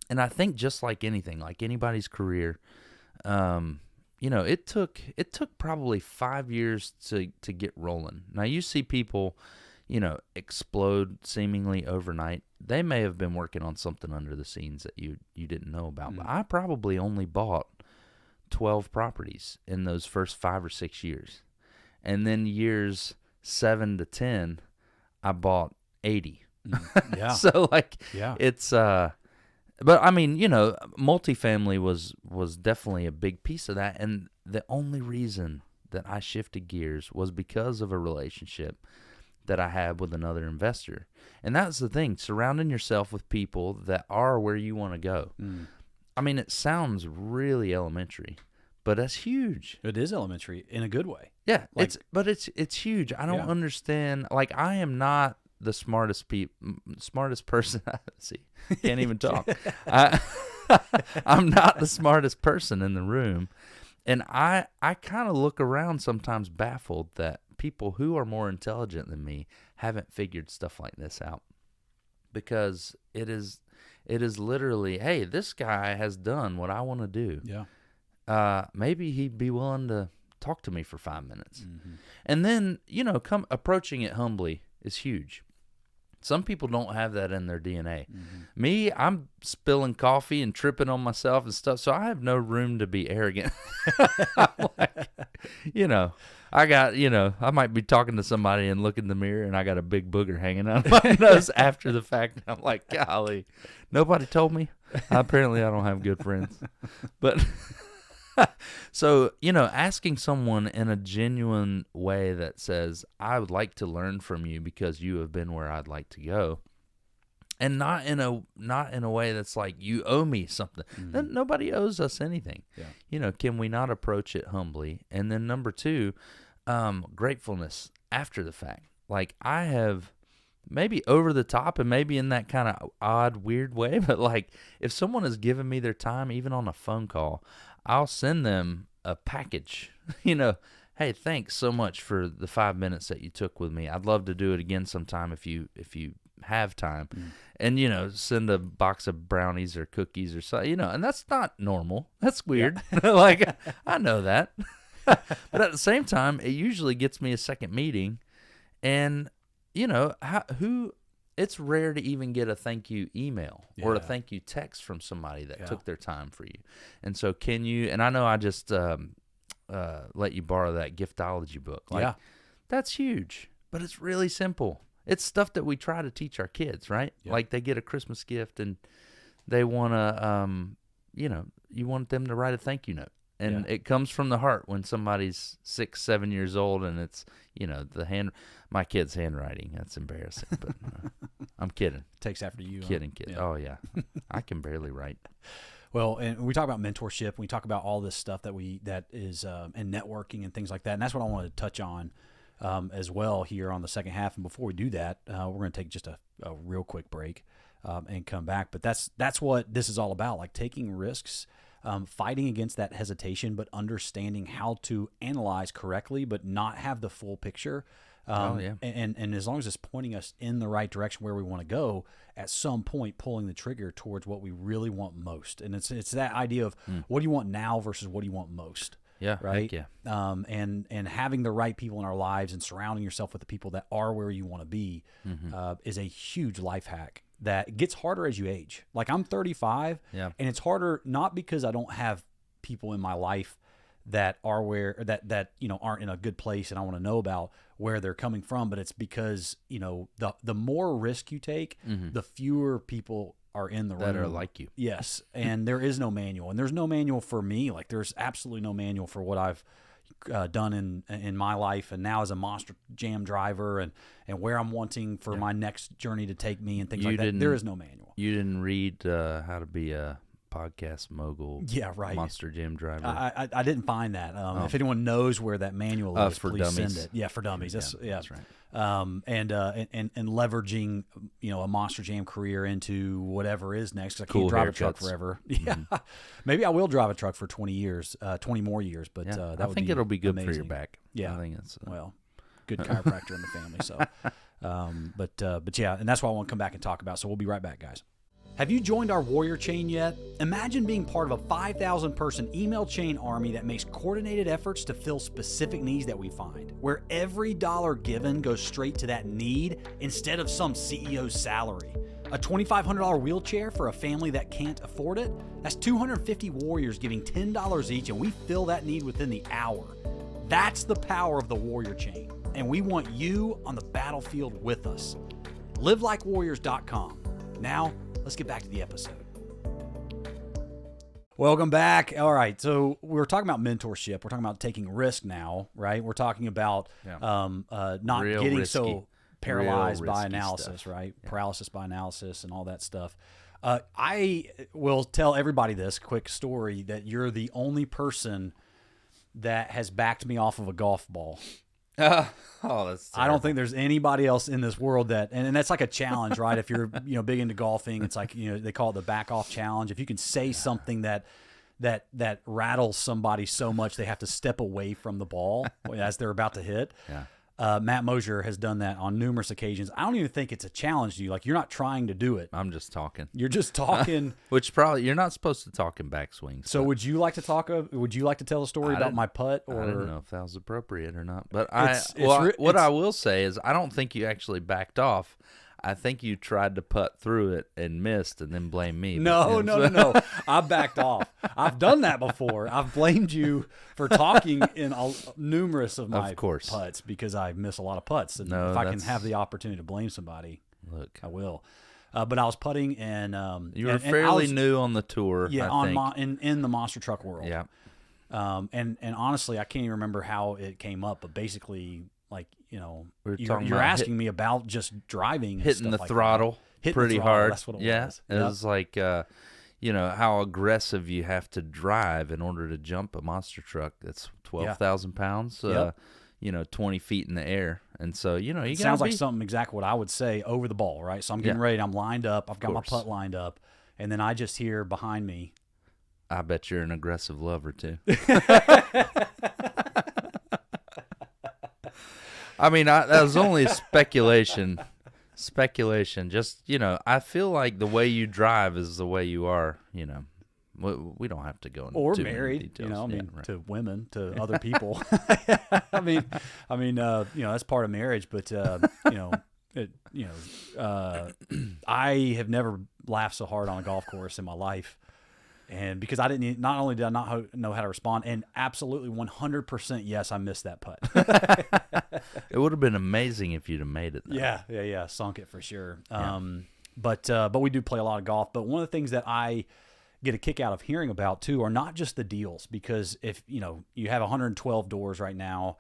I think just like anything, like anybody's career, it took probably 5 years to get rolling. Now you see people, explode seemingly overnight. They may have been working on something under the scenes that you didn't know about. But I probably only bought 12 properties in those first 5 or 6 years. And then years 7 to 10, I bought 80. Yeah. So it's but I mean, multifamily was definitely a big piece of that, and the only reason that I shifted gears was because of a relationship that I had with another investor. And that's the thing, surrounding yourself with people that are where you want to go. I mean, it sounds really elementary, but that's huge. It is elementary in a good way. Yeah, it's huge. I don't understand. Like, I am not the smartest person. See, can't even talk. I'm not the smartest person in the room, and I kind of look around sometimes baffled that people who are more intelligent than me haven't figured stuff like this out, because it is literally, hey, this guy has done what I want to do. Yeah. Maybe he'd be willing to talk to me for 5 minutes, and then approaching it humbly is huge. Some people don't have that in their DNA. Me, I'm spilling coffee and tripping on myself and stuff, so I have no room to be arrogant. I'm like, I got, I might be talking to somebody and look in the mirror and I got a big booger hanging out of my nose after the fact. I'm like, golly, nobody told me. Apparently I don't have good friends. But so, asking someone in a genuine way that says, I would like to learn from you because you have been where I'd like to go. And not in a way that's like, you owe me something. Nobody owes us anything. Yeah. Can we not approach it humbly? And then number 2, gratefulness after the fact. Like, I have, maybe over the top and maybe in that kind of odd, weird way, but like, if someone has given me their time, even on a phone call, I'll send them a package, hey, thanks so much for the 5 minutes that you took with me. I'd love to do it again sometime if you have time. And, send a box of brownies or cookies or something, and that's not normal. That's weird. Yeah. Like, I know that. But at the same time, it usually gets me a second meeting. And, it's rare to even get a thank you email or a thank you text from somebody that took their time for you. And so can you, and I know I just let you borrow that giftology book. Like, that's huge, but it's really simple. It's stuff that we try to teach our kids, right? Yeah. Like, they get a Christmas gift and they want to, you want them to write a thank you note. And it comes from the heart when somebody's 6, 7 years old, and it's, my kid's handwriting. That's embarrassing, but I'm kidding. Takes after you. Kidding. Yeah. Oh, yeah. I can barely write. Well, and we talk about mentorship. We talk about all this stuff that is and networking and things like that. And that's what I wanted to touch on as well here on the second half. And before we do that, we're going to take just a real quick break and come back. But that's what this is all about, like taking risks. fighting against that hesitation, but understanding how to analyze correctly, but not have the full picture. And as long as it's pointing us in the right direction where we want to go, at some point pulling the trigger towards what we really want most. And it's that idea of what do you want now versus what do you want most. Yeah. Right. Yeah. And having the right people in our lives and surrounding yourself with the people that are where you want to be is a huge life hack that gets harder as you age. Like I'm 35 and it's harder not because I don't have people in my life that are where that aren't in a good place and I want to know about where they're coming from, but it's because the more risk you take, the fewer people are in the room that are like you. Yes, and there is no manual, and there's no manual for me. Like there's absolutely no manual for what I've done in my life, and now as a Monster Jam driver, and where I'm wanting for my next journey to take me and things like that. There is no manual. You didn't read how to be a podcast mogul, Monster Jam driver. I didn't find that. If anyone knows where that manual is, for please dummies. send it. Yeah, for dummies. That's right. And leveraging a Monster Jam career into whatever is next. 'Cause I can't drive a truck forever. Yeah, maybe I will drive a truck for 20 years, 20 more years. But I think it'll be good for your back. Yeah, I think it's good chiropractor in the family. So, but yeah, and that's what I want to come back and talk about. So we'll be right back, guys. Have you joined our Warrior Chain yet? Imagine being part of a 5,000-person email chain army that makes coordinated efforts to fill specific needs that we find, where every dollar given goes straight to that need instead of some CEO's salary. A $2,500 wheelchair for a family that can't afford it? That's 250 warriors giving $10 each, and we fill that need within the hour. That's the power of the Warrior Chain, and we want you on the battlefield with us. LiveLikeWarriors.com. Now, let's get back to the episode. Welcome back. All right, so we're talking about mentorship. We're talking about taking risk now, right? We're talking about not Real getting risky. so paralyzed Real by risky analysis, stuff. right? Yeah. Paralysis by analysis and all that stuff. I will tell everybody this quick story that you're the only person that has backed me off of a golf ball. That's terrible. I don't think there's anybody else in this world that, and that's like a challenge, right? If you're, big into golfing, it's like, they call it the back off challenge. If you can say something that rattles somebody so much they have to step away from the ball as they're about to hit. Yeah. Matt Moger has done that on numerous occasions. I don't even think it's a challenge to you. Like, you're not trying to do it. I'm just talking. You're just talking. Which probably you're not supposed to talk in backswings. So would you like to tell a story about my putt? Or I don't know if that was appropriate or not. But what I will say is I don't think you actually backed off. I think you tried to putt through it and missed and then blamed me. No. I backed off. I've done that before. I've blamed you for talking in numerous of my putts because I miss a lot of putts. And if I can have the opportunity to blame somebody, I will. But I was putting and you were fairly new on the tour. Yeah, I think. in the monster truck world. Yeah. And honestly, I can't even remember how it came up, but basically, like, you're asking me about just driving, hitting the like throttle pretty hard. That's what it was. It was like, how aggressive you have to drive in order to jump a monster truck. That's 12,000 pounds. 20 feet in the air, and so it sounds like something exactly what I would say over the ball, right? So I'm getting ready. I'm lined up. I've got my putt lined up, and then I just hear behind me. I bet you're an aggressive lover too. I mean, that was only speculation. Just, I feel like the way you drive is the way you are, We don't have to go into or too married, many details. to women, to other people. I mean, that's part of marriage, but, I have never laughed so hard on a golf course in my life. And because not only did I not know how to respond, and absolutely 100% yes, I missed that putt. It would have been amazing if you'd have made it, though. Yeah, sunk it for sure. But we do play a lot of golf. But one of the things that I get a kick out of hearing about too are not just the deals, because if you have 112 doors right now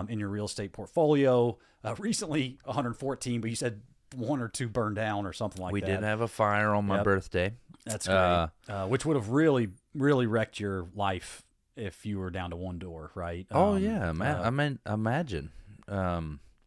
in your real estate portfolio, recently 114, but you said one or two burned down or something like that. We did have a fire on my birthday. That's great. Which would have really, really wrecked your life if you were down to one door, right? I mean, imagine.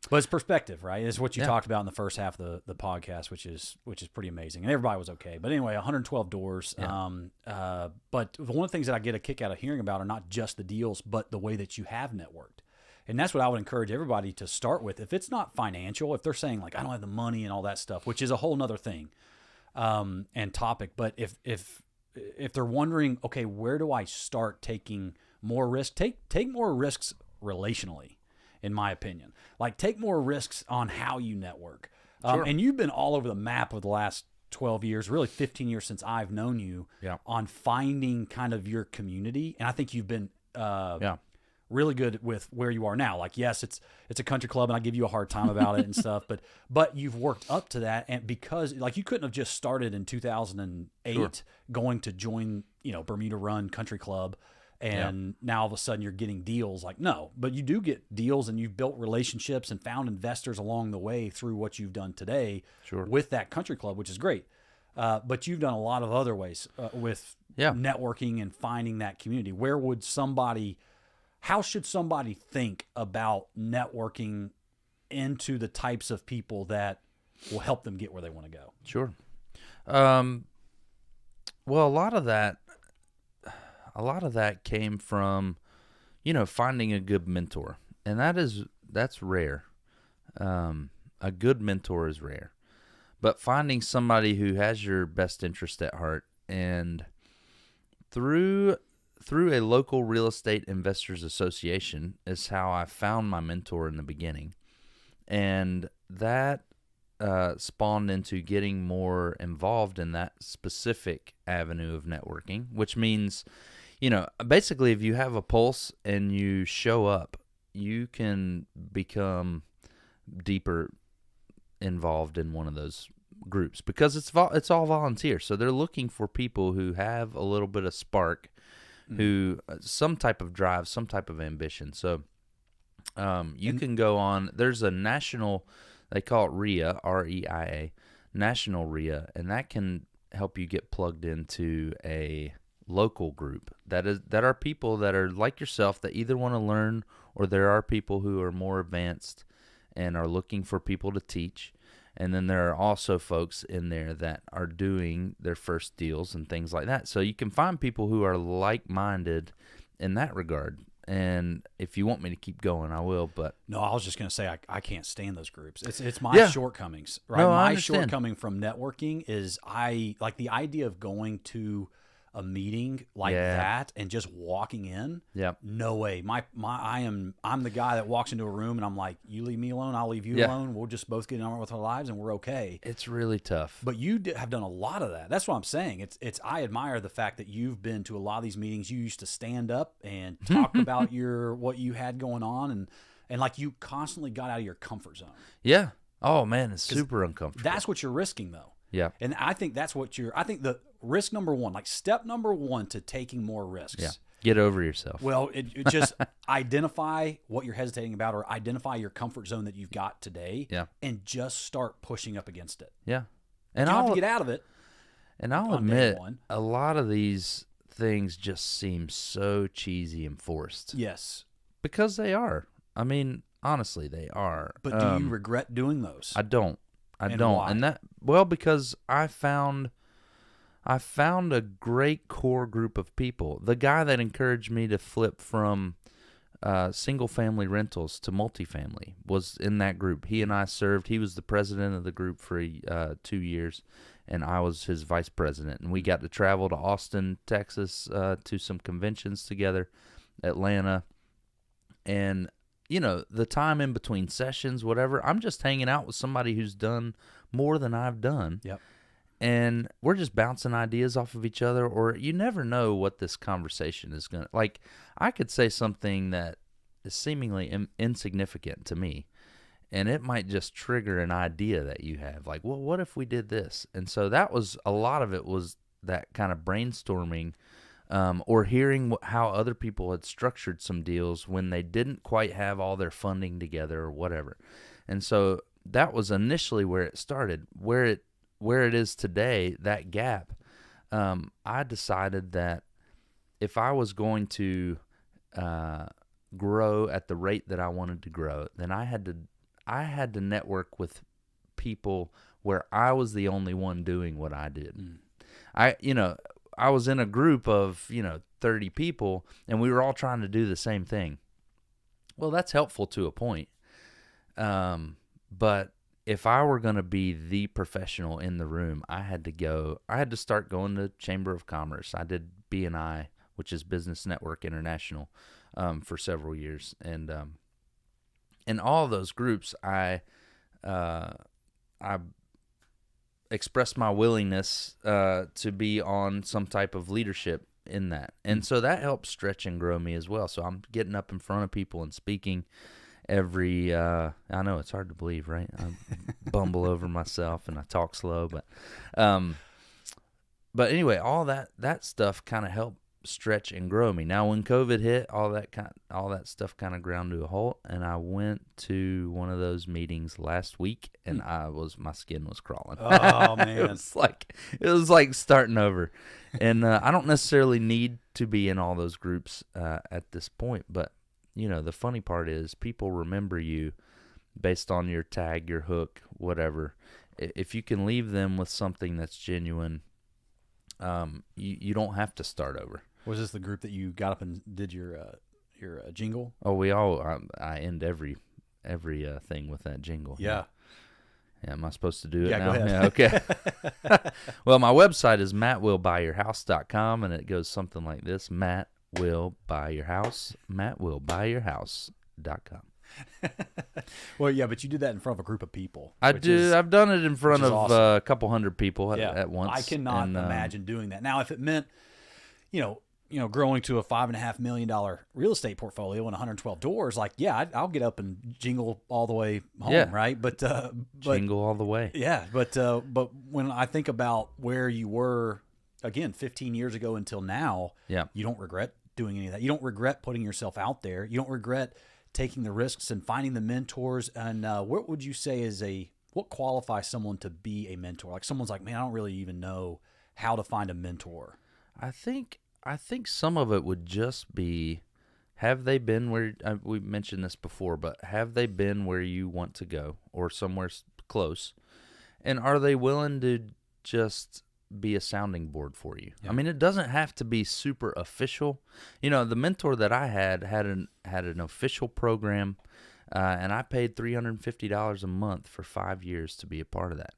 But it's perspective, right? It's what you talked about in the first half of the podcast, which is pretty amazing. And everybody was okay. But anyway, 112 doors. Yeah. But one of the things that I get a kick out of hearing about are not just the deals, but the way that you have networked. And that's what I would encourage everybody to start with. If it's not financial, if they're saying like, I don't have the money and all that stuff, which is a whole nother thing and topic. But if they're wondering, okay, where do I start taking more risk? Take more risks relationally. In my opinion, like take more risks on how you network. Sure. And you've been all over the map of the last 12 years, really 15 years since I've known you on finding kind of your community. And I think you've been really good with where you are now. Like, yes, it's a country club and I give you a hard time about it and stuff, but you've worked up to that. And because like you couldn't have just started in 2008 going to join, Bermuda Run Country Club. And now all of a sudden you're getting deals. Like, no, but you do get deals and you've built relationships and found investors along the way through what you've done today with that country club, which is great. But you've done a lot of other ways with networking and finding that community. How should somebody think about networking into the types of people that will help them get where they want to go? Sure. Well, a lot of that came from, finding a good mentor, and that's rare. A good mentor is rare, but finding somebody who has your best interest at heart, and through a local real estate investors association is how I found my mentor in the beginning, and that spawned into getting more involved in that specific avenue of networking, which means, basically if you have a pulse and you show up, you can become deeper involved in one of those groups because it's all volunteer. So they're looking for people who have a little bit of spark, who some type of drive, some type of ambition. So you can go on. There's a national, they call it RIA, REIA, national RIA, and that can help you get plugged into a local group that are people that are like yourself that either want to learn, or there are people who are more advanced and are looking for people to teach. And then there are also folks in there that are doing their first deals and things like that. So you can find people who are like-minded in that regard. And if you want me to keep going, I will. But no, I was just going to say I can't stand those groups. It's my shortcomings, right? No, my shortcoming from networking is I like the idea of going to a meeting like that and just walking in. Yeah, no way. I'm the guy that walks into a room and I'm like, you leave me alone, I'll leave you alone. We'll just both get on with our lives and we're okay. It's really tough. But you have done a lot of that. That's what I'm saying. I admire the fact that you've been to a lot of these meetings. You used to stand up and talk about what you had going on and like you constantly got out of your comfort zone. Yeah. Oh man, it's super uncomfortable. That's what you're risking though. Yeah. And I think that's I think the risk number one, like step number one to taking more risks. Yeah. Get over yourself. Well, it just identify what you're hesitating about or identify your comfort zone that you've got today. Yeah. And just start pushing up against it. Yeah. And I'll have to get out of it. And I'll admit, a lot of these things just seem so cheesy and forced. Yes. Because they are. I mean, honestly, they are. But do you regret doing those? I don't. And don't. Why? And because I found a great core group of people. The guy that encouraged me to flip from single family rentals to multifamily was in that group. He and I served. He was the president of the group for 2 years, and I was his vice president. And we got to travel to Austin, Texas, to some conventions together, Atlanta, and the time in between sessions, whatever, I'm just hanging out with somebody who's done more than I've done. Yep. And we're just bouncing ideas off of each other, or you never know what this conversation is going to, like, I could say something that is seemingly insignificant to me, and it might just trigger an idea that you have, like, well, what if we did this? And so a lot of it was that kind of brainstorming, or hearing how other people had structured some deals when they didn't quite have all their funding together or whatever. And so that was initially where it started. Where it is today, that gap, I decided that if I was going to grow at the rate that I wanted to grow, then I had I had to network with people where I was the only one doing what I did. I was in a group of, 30 people, and we were all trying to do the same thing. Well, that's helpful to a point. But if I were going to be the professional in the room, I had to start going to Chamber of Commerce. I did BNI, which is Business Network International, for several years. And in all of those groups, I expressed my willingness to be on some type of leadership in that. And so that helped stretch and grow me as well. So I'm getting up in front of people and speaking every I know it's hard to believe, right? I bumble over myself and I talk slow, but anyway, all that stuff kind of helped stretch and grow me. Now when COVID hit, all that stuff kind of ground to a halt, and I went to one of those meetings last week, and my skin was crawling. Oh man. it was like starting over. And I don't necessarily need to be in all those groups at this point, but the funny part is people remember you based on your tag, your hook, whatever. If you can leave them with something that's genuine, you don't have to start over. Was this the group that you got up and did your jingle? Oh, I end every thing with that jingle. Yeah. Yeah, am I supposed to do it Yeah, now? go ahead. Yeah, okay. Well, my website is mattwillbuyyourhouse.com, and it goes something like this: Matt will buy your house. mattwillbuyyourhouse.com. Well, yeah, but you did that in front of a group of people. I've done it in front of awesome. A couple hundred people at once. I cannot imagine doing that. Now, if it meant, growing to a $5.5 million real estate portfolio and 112 doors, I'll get up and jingle all the way home, right? But jingle all the way. Yeah, but when I think about where you were, again, 15 years ago until now, you don't regret doing any of that. You don't regret putting yourself out there. You don't regret taking the risks and finding the mentors. And what would you say what qualifies someone to be a mentor? Like someone's like, man, I don't really even know how to find a mentor. I think some of it would just be, have they been where, we mentioned this before, but have they been where you want to go or somewhere close? And are they willing to just be a sounding board for you? Yeah. I mean, it doesn't have to be super official. The mentor that I had an official program, and I paid $350 a month for 5 years to be a part of that.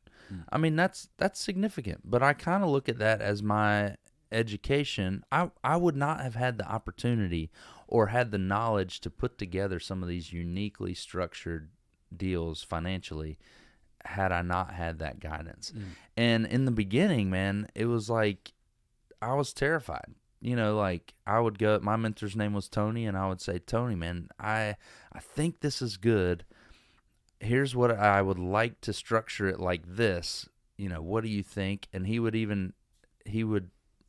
I mean, that's significant, but I kind of look at that as my education. I would not have had the opportunity or had the knowledge to put together some of these uniquely structured deals financially had I not had that guidance. And in the beginning, man, it was like I was terrified. I would go, my mentor's name was Tony, and I would say, Tony, man, I think this is good. Here's what I would like to structure it like this. What do you think? And he would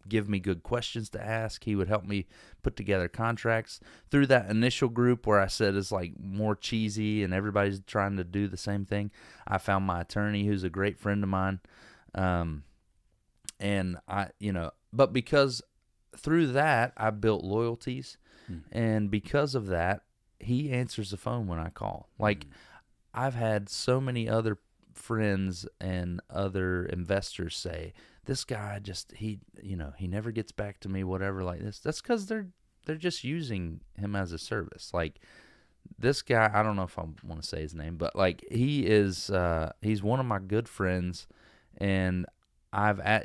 give me good questions to ask. He would help me put together contracts. Through that initial group where I said it's like more cheesy and everybody's trying to do the same thing, I found my attorney, who's a great friend of mine. And but because through that I built loyalties, and because of that, he answers the phone when I call. I've had so many other friends and other investors say, this guy he never gets back to me, whatever, like this. That's because they're just using him as a service. Like this guy, I don't know if I want to say his name, but he's one of my good friends, and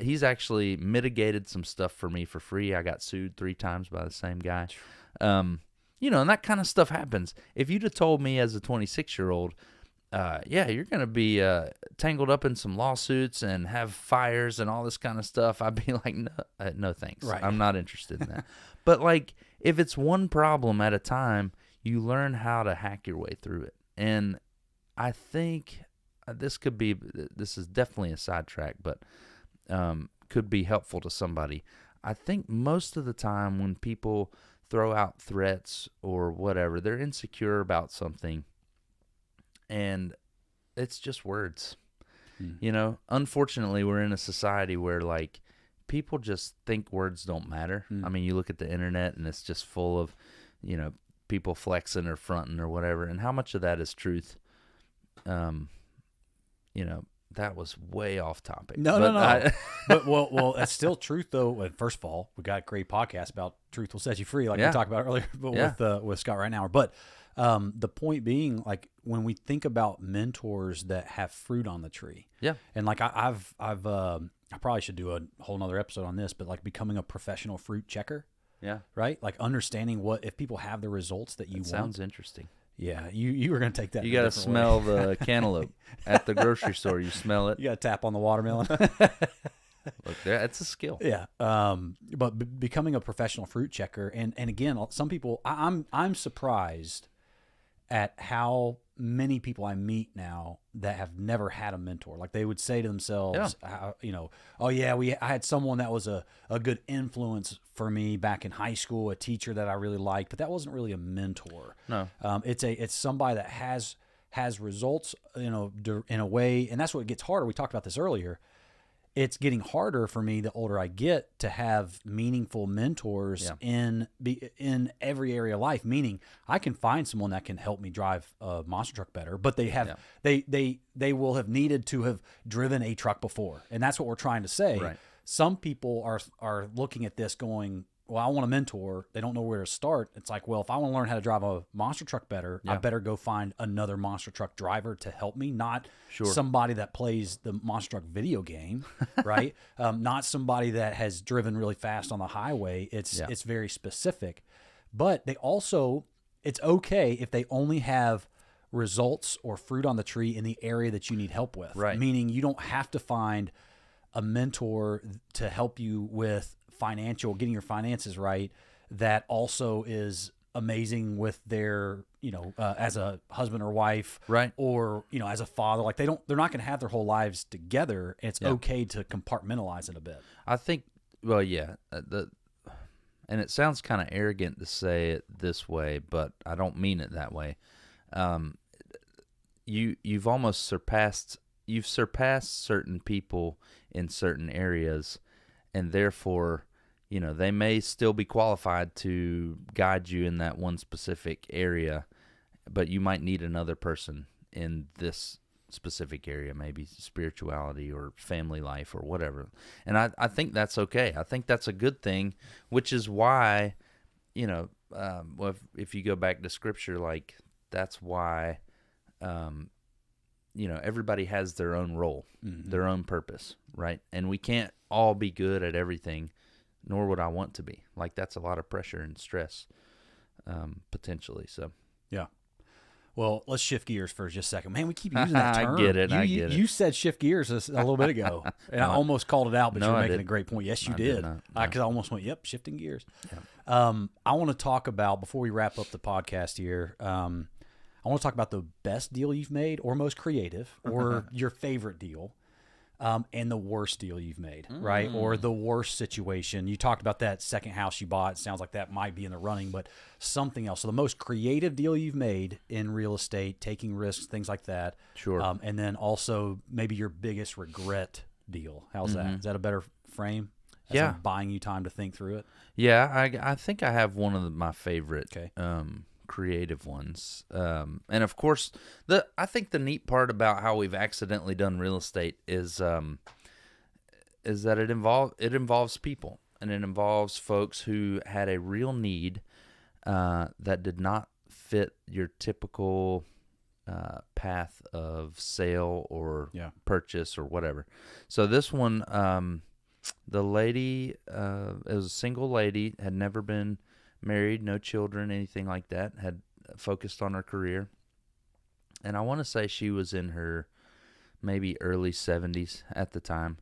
he's actually mitigated some stuff for me for free. I got sued 3 times by the same guy. And that kind of stuff happens. If you'd have told me as a 26-year-old, you're going to be tangled up in some lawsuits and have fires and all this kind of stuff, I'd be like, no thanks. Right. I'm not interested in that. But if it's one problem at a time, you learn how to hack your way through it. And I think this is definitely a sidetrack, but could be helpful to somebody. I think most of the time when people throw out threats or whatever, they're insecure about something. And it's just words. Unfortunately, we're in a society where people just think words don't matter. I mean, you look at the internet and it's just full of, people flexing or fronting or whatever. And how much of that is truth? that was way off topic. No. But well, that's still truth though. And first of all, we got a great podcast about truth will set you free, like we talked about earlier, but with Scott right now. But the point being, like when we think about mentors that have fruit on the tree, and like I probably should do a whole nother episode on this, but like becoming a professional fruit checker, right? Like understanding what if people have the results that you want. Sounds interesting. Yeah, you were going to take that. You got to smell the cantaloupe at the grocery store. You smell it. You got to tap on the watermelon. Look, that's a skill. Yeah. But becoming a professional fruit checker, and again, some people, I'm surprised at how many people I meet now that have never had a mentor. Like they would say to themselves, oh yeah, I had someone that was a good influence for me back in high school, a teacher that I really liked, but that wasn't really a mentor. No. It's somebody that has results, in a way, and that's what gets harder. We talked about this earlier. It's getting harder for me the older I get to have meaningful mentors in every area of life. Meaning, I can find someone that can help me drive a monster truck better, but they have they will have needed to have driven a truck before, and that's what we're trying to say. Right. Some people are looking at this going, well, I want a mentor. They don't know where to start. It's like, well, if I want to learn how to drive a monster truck better, I better go find another monster truck driver to help me, not somebody that plays the monster truck video game, right? Not somebody that has driven really fast on the highway. It's very specific. But they also, it's okay if they only have results or fruit on the tree in the area that you need help with. Right. Meaning you don't have to find a mentor to help you with getting your finances right, that also is amazing with their, as a husband or wife, right? Or, as a father. Like they're not going to have their whole lives together. It's okay to compartmentalize it a bit. I think, well, and it sounds kind of arrogant to say it this way, but I don't mean it that way. You've almost surpassed certain people in certain areas, and therefore, they may still be qualified to guide you in that one specific area, but you might need another person in this specific area, maybe spirituality or family life or whatever. And I think that's okay. I think that's a good thing, which is why, if you go back to Scripture, like that's why, everybody has their own role, their own purpose, right? And we can't all be good at everything, nor would I want to be. Like that's a lot of pressure and stress, potentially. So, yeah. Well, let's shift gears for just a second. Man, we keep using that term. I get it. You said shift gears a little bit ago, and I almost called it out, but you're making a great point. Yes, you did. Because I almost went, yep, shifting gears. Yeah. I want to talk about, before we wrap up the podcast here, I want to talk about the best deal you've made, or most creative, or your favorite deal. And the worst deal you've made, right? Or the worst situation. You talked about that second house you bought. It sounds like that might be in the running, but something else. So the most creative deal you've made in real estate, taking risks, things like that. Sure. And then also maybe your biggest regret deal. How's that? Is that a better frame? As buying you time to think through it? Yeah, I think I have one of my favorite creative ones. And of course, I think the neat part about how we've accidentally done real estate is that it involves people, and it involves folks who had a real need that did not fit your typical path of sale or purchase or whatever. So this one, the lady, it was a single lady, had never been married, no children, anything like that, had focused on her career. And I want to say she was in her maybe early 70s at the time,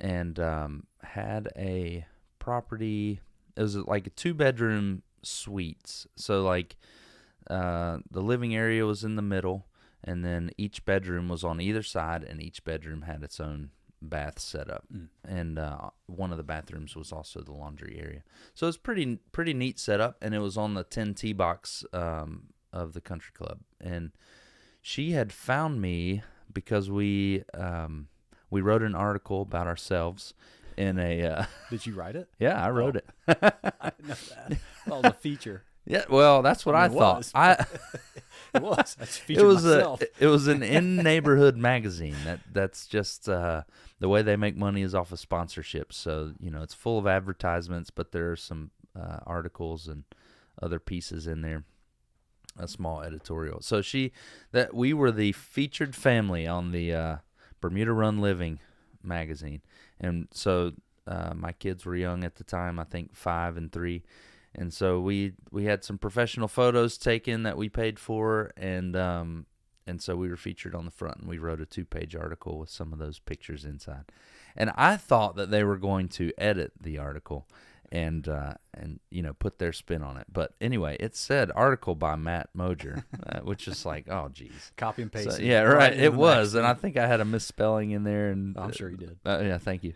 and had a property. It was like a 2-bedroom suites. So like the living area was in the middle, and then each bedroom was on either side, and each bedroom had its own bath setup, and one of the bathrooms was also the laundry area. So it's pretty neat setup, and it was on the 10 tee box of the country club. And she had found me because we wrote an article about ourselves in a. Did you write it? Yeah, I wrote it. I didn't know that. That was a feature. Yeah, well, that's what I thought. Was. I It was. I just featured myself. it was an in-neighborhood magazine. That's just the way they make money is off of sponsorships. So, it's full of advertisements, but there are some articles and other pieces in there, a small editorial. So we were the featured family on the Bermuda Run Living magazine. And so my kids were young at the time, I think 5 and 3. And so we had some professional photos taken that we paid for, and so we were featured on the front, and we wrote a 2-page article with some of those pictures inside. And I thought that they were going to edit the article and put their spin on it. But anyway, it said article by Matt Moger, which is like, oh geez, copy and paste. So, yeah, right. It was, and I think I had a misspelling in there, and I'm sure you did. Yeah, thank you.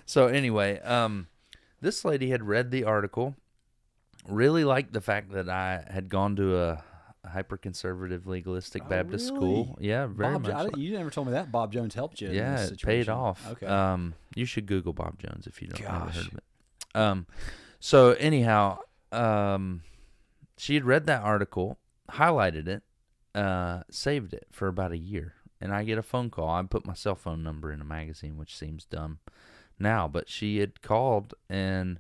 So anyway, this lady had read the article, really liked the fact that I had gone to a hyper-conservative, legalistic Baptist school. Yeah, very much. You never told me that Bob Jones helped you. Yeah, in this it situation. paid off. Okay. You should Google Bob Jones if you don't ever Gosh. heard of it. So anyhow, she had read that article, highlighted it, saved it for about a year, and I get a phone call. I put my cell phone number in a magazine, which seems dumb now, but she had called, and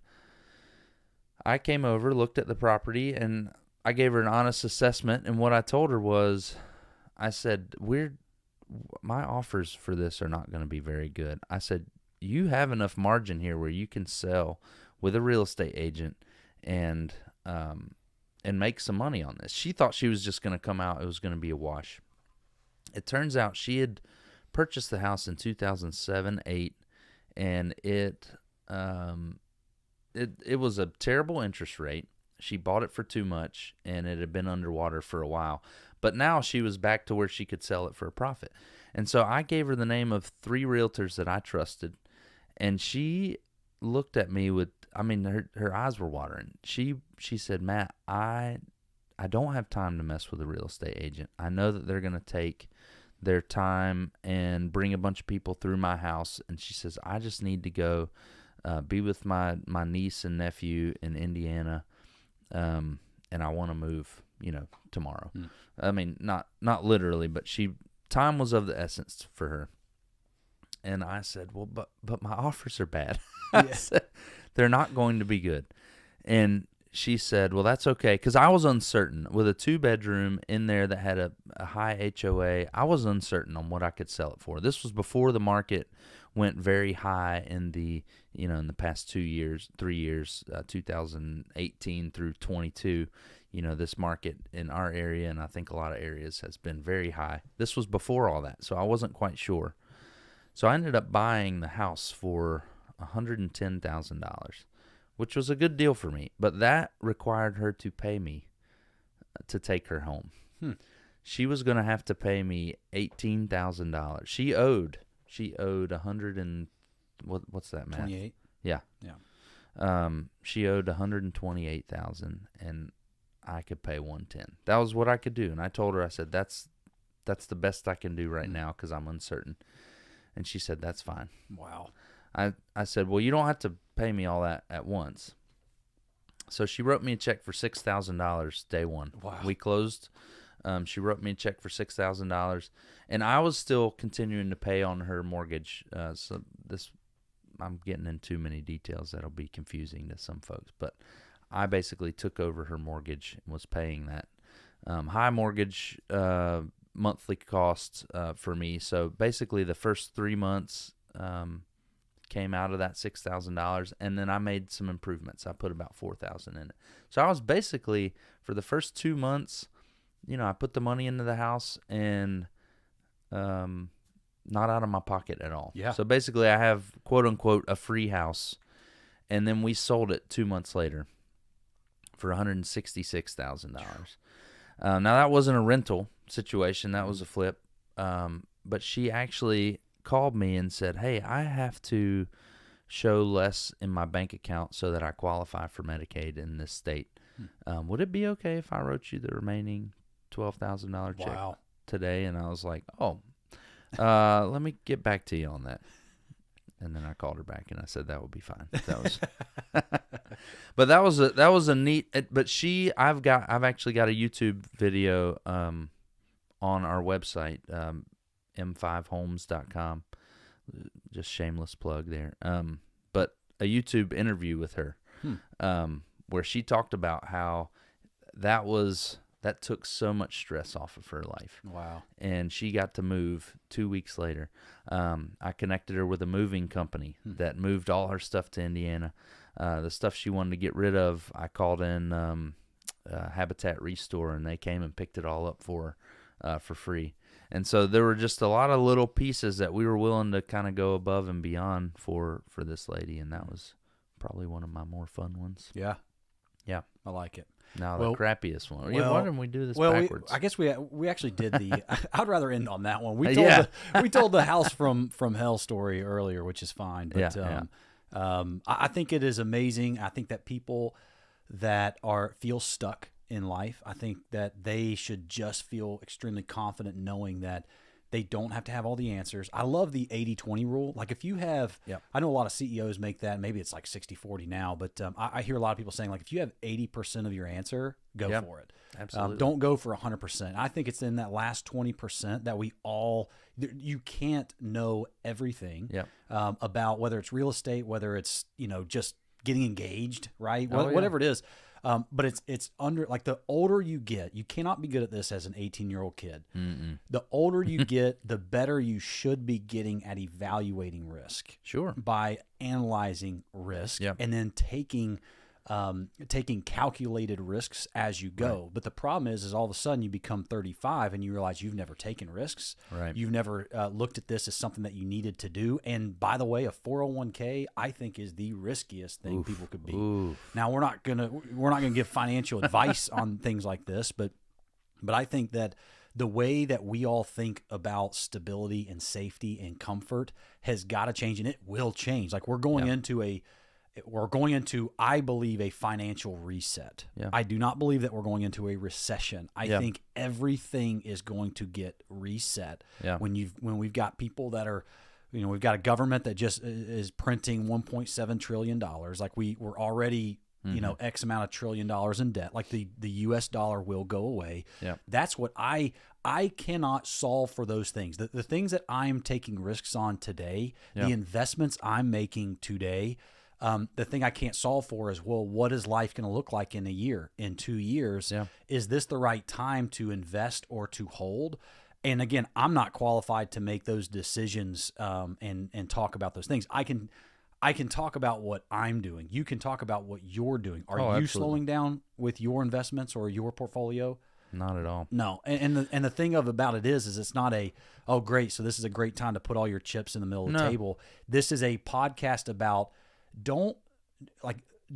I came over, looked at the property, and I gave her an honest assessment. And what I told her was, I said, my offers for this are not going to be very good. I said, you have enough margin here where you can sell with a real estate agent and make some money on this. She thought she was just going to come out, it was going to be a wash. It turns out she had purchased the house in 2007-8, and it was a terrible interest rate. She bought it for too much, and it had been underwater for a while. But now she was back to where she could sell it for a profit. And so I gave her the name of 3 realtors that I trusted, and she looked at me with, her eyes were watering. She said, Matt, I don't have time to mess with a real estate agent. I know that they're going to take their time and bring a bunch of people through my house. And she says, I just need to go be with my niece and nephew in Indiana, and I want to move, tomorrow. Not literally, but time was of the essence for her. And I said, well, but my offers are bad. I said, they're not going to be good. And she said, well, that's okay, because I was uncertain. With a 2-bedroom in there that had a high HOA, I was uncertain on what I could sell it for. This was before the market went very high in the past 3 years, 2018 through 22. This market in our area, and I think a lot of areas, has been very high. This was before all that, so I wasn't quite sure. So I ended up buying the house for $110,000. Which was a good deal for me, but that required her to pay me to take her home. She was going to have to pay me $18,000. She owed what's that, Matt? 28. Yeah. She owed $128,000, and I could pay $110,000. That was what I could do, and I told her, I said, that's the best I can do right now because I'm uncertain. And she said, that's fine. Wow. I said, well, you don't have to pay me all that at once. So she wrote me a check for $6,000 day one. Wow. We closed. She wrote me a check for $6,000, and I was still continuing to pay on her mortgage. I'm getting in too many details that'll be confusing to some folks, but I basically took over her mortgage and was paying that high mortgage monthly costs for me. So basically, the first 3 months came out of that $6,000, and then I made some improvements. I put about $4,000 in it. So I was basically, for the first 2 months, I put the money into the house and not out of my pocket at all. Yeah. So basically, I have, quote unquote, a free house, and then we sold it 2 months later for $166,000. Now that wasn't a rental situation; that was a flip. But she actually called me and said, hey, I have to show less in my bank account so that I qualify for Medicaid in this state. Would it be okay if I wrote you the remaining $12,000 check today? And I was like, let me get back to you on that. And then I called her back and I said that would be fine. That was, but that was a neat. But I've actually got a YouTube video on our website, m5homes.com. Just shameless plug there. But a YouTube interview with her, where she talked about how that took so much stress off of her life. Wow. And she got to move 2 weeks later. I connected her with a moving company that moved all her stuff to Indiana. The stuff she wanted to get rid of, I called in Habitat Restore, and they came and picked it all up for free. And so there were just a lot of little pieces that we were willing to kind of go above and beyond for this lady, and that was probably one of my more fun ones. Yeah. Yeah. I like it. Now the crappiest one. Well, why didn't we do this backwards? I guess we actually did the. I'd rather end on that one. We Yeah. told the house from hell story earlier, which is fine. But Yeah, I think it is amazing. I think that people that feel stuck in life, I think that they should just feel extremely confident knowing that they don't have to have all the answers. I love the 80-20 rule. Like if you have, I know a lot of CEOs make that. Maybe it's like 60-40 now, but I hear a lot of people saying like if you have 80% of your answer, go for it. Absolutely. Don't go for 100%. I think it's in that last 20% that you can't know everything about whether it's real estate, whether it's just getting engaged, right? Whatever it is. But it's under, like, the older you get, you cannot be good at this as an 18-year-old kid. Mm-mm. The older you get, the better you should be getting at evaluating risk. Sure. By analyzing risk and then taking calculated risks as you go. Right. But the problem is all of a sudden you become 35 and you realize you've never taken risks. Right. You've never looked at this as something that you needed to do. And by the way, a 401k I think is the riskiest thing people could be. Now we're not gonna give financial advice on things like this, but I think that the way that we all think about stability and safety and comfort has got to change, and it will change. Like we're going into, I believe, a financial reset. Yeah. I do not believe that we're going into a recession. I think everything is going to get reset. Yeah. When we've got people that are, we've got a government that just is printing $1.7 trillion. Like we're already, X amount of $1 trillion in debt. Like the U.S. dollar will go away. Yeah. That's what I cannot solve for those things. The things that I'm taking risks on today, the investments I'm making today. The thing I can't solve for is, well, what is life going to look like in a year, in 2 years? Yeah. Is this the right time to invest or to hold? And again, I'm not qualified to make those decisions and talk about those things. I can talk about what I'm doing. You can talk about what you're doing. Are you slowing down with your investments or your portfolio? Not at all. No. And the thing about it is it's not oh, great, so this is a great time to put all your chips in the middle of the table. This is a podcast about don't